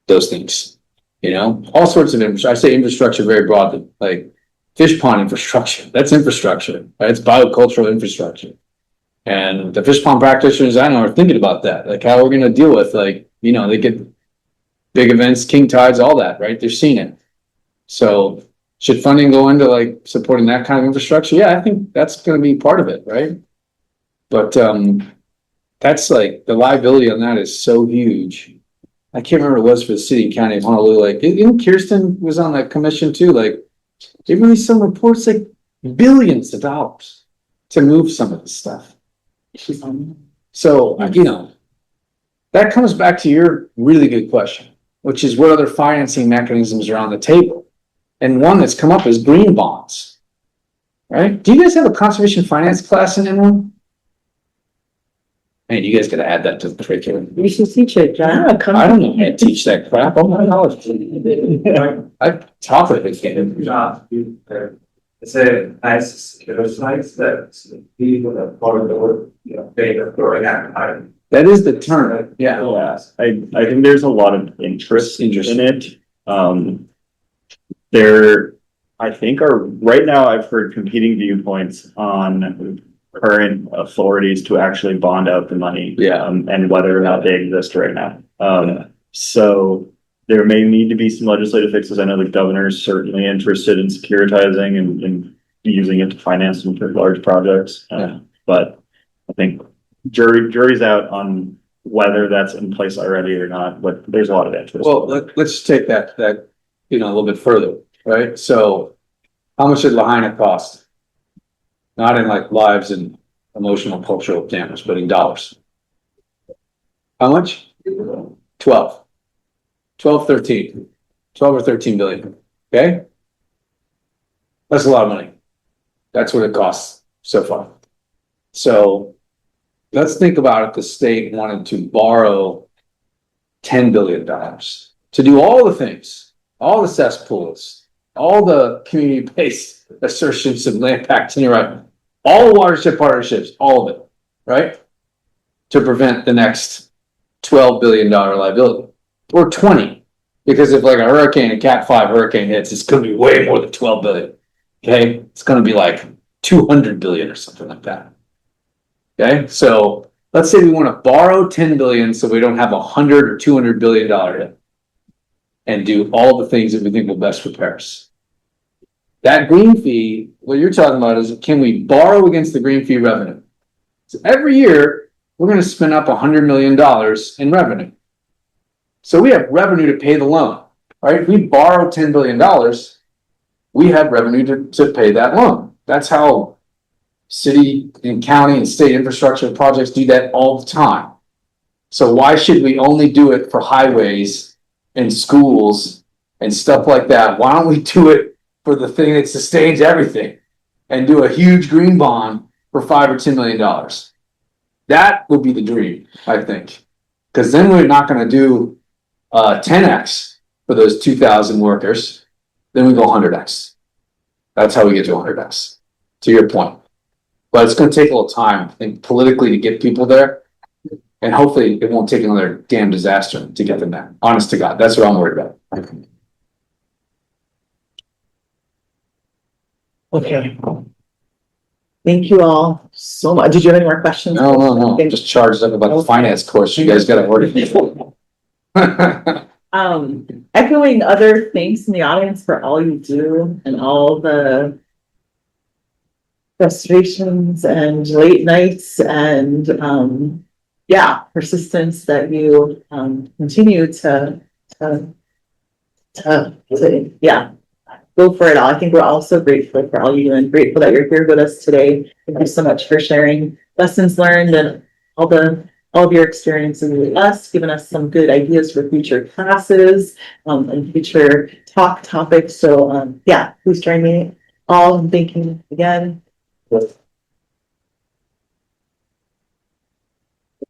those things, all sorts of infrastructure. I say infrastructure very broadly, like fish pond infrastructure. That's infrastructure, right? It's biocultural infrastructure. And the fish pond practitioners, I know, are thinking about that. Like how we're going to deal with, they get big events, king tides, all that, right? They're seeing it. So should funding go into like supporting that kind of infrastructure? Yeah, I think that's going to be part of it, right? But that's like the liability on that is so huge. I can't remember what it was for the city and county of Honolulu. Like, Kirsten was on that commission too. Like, they released some reports like billions of dollars to move some of this stuff. So, that comes back to your really good question, which is what other financing mechanisms are on the table. And one that's come up is green bonds, right? Do you guys have a conservation finance class in NREM? Man, you guys got to add that to the curriculum. You should teach it, John. I don't know how to teach that crap. Oh my knowledge. I taught it again. It's a nice secure sites that people that follow the word, data storing out. That is the term. Yeah. I think there's a lot of interest in it. There, I think right now I've heard competing viewpoints on current authorities to actually bond out the money. Yeah. And whether or not they exist right now. So there may need to be some legislative fixes. I know the governor is certainly interested in securitizing and using it to finance some large projects. But I think jury's out on whether that's in place already or not, but there's a lot of interest. Well, let's take that, a little bit further, right? So how much did Lahaina cost? Not in like lives and emotional, cultural damage, but in dollars. How much? 12, 13, 12 or 13 billion, okay? That's a lot of money. That's what it costs so far. So let's think about if the state wanted to borrow $10 billion to do all the things, all the cesspools, all the community-based assertions of land pacting, right? All the watershed partnerships, all of it, right? To prevent the next $12 billion liability, or 20, because if like a Cat 5 hurricane hits, it's going to be way more than 12 billion. Okay, it's going to be like 200 billion or something like that. Okay, so let's say we want to borrow 10 billion so we don't have $100 or $200 billion hit, and do all the things that we think will best prepare us. That green fee, what you're talking about is, can we borrow against the green fee revenue? So every year we're going to spin up $100 million in revenue. So we have revenue to pay the loan, right? If we borrow $10 billion, we have revenue to pay that loan. That's how city and county and state infrastructure projects do that all the time. So why should we only do it for highways and schools and stuff like that? Why don't we do it for the thing that sustains everything and do a huge green bond for $5 or $10 million? That would be the dream, I think. Because then we're not going to do 10x for those 2,000 workers. Then we go 100x. That's how we get to 100x, to your point. But it's going to take a little time, I think, politically to get people there. And hopefully it won't take another damn disaster to get them there. Honest to God, that's what I'm worried about. Okay. Thank you all so much. Did you have any more questions? No. Just charged up about the finance course. You guys got to order. Echoing other thanks in the audience for all you do and all the frustrations and late nights and persistence that you continue to go for it all. I think we're all so grateful for all you do and grateful that you're here with us today. Thank you so much for sharing lessons learned and all of your experiences with us, giving us some good ideas for future classes and future talk topics. So please join me all in thanking again.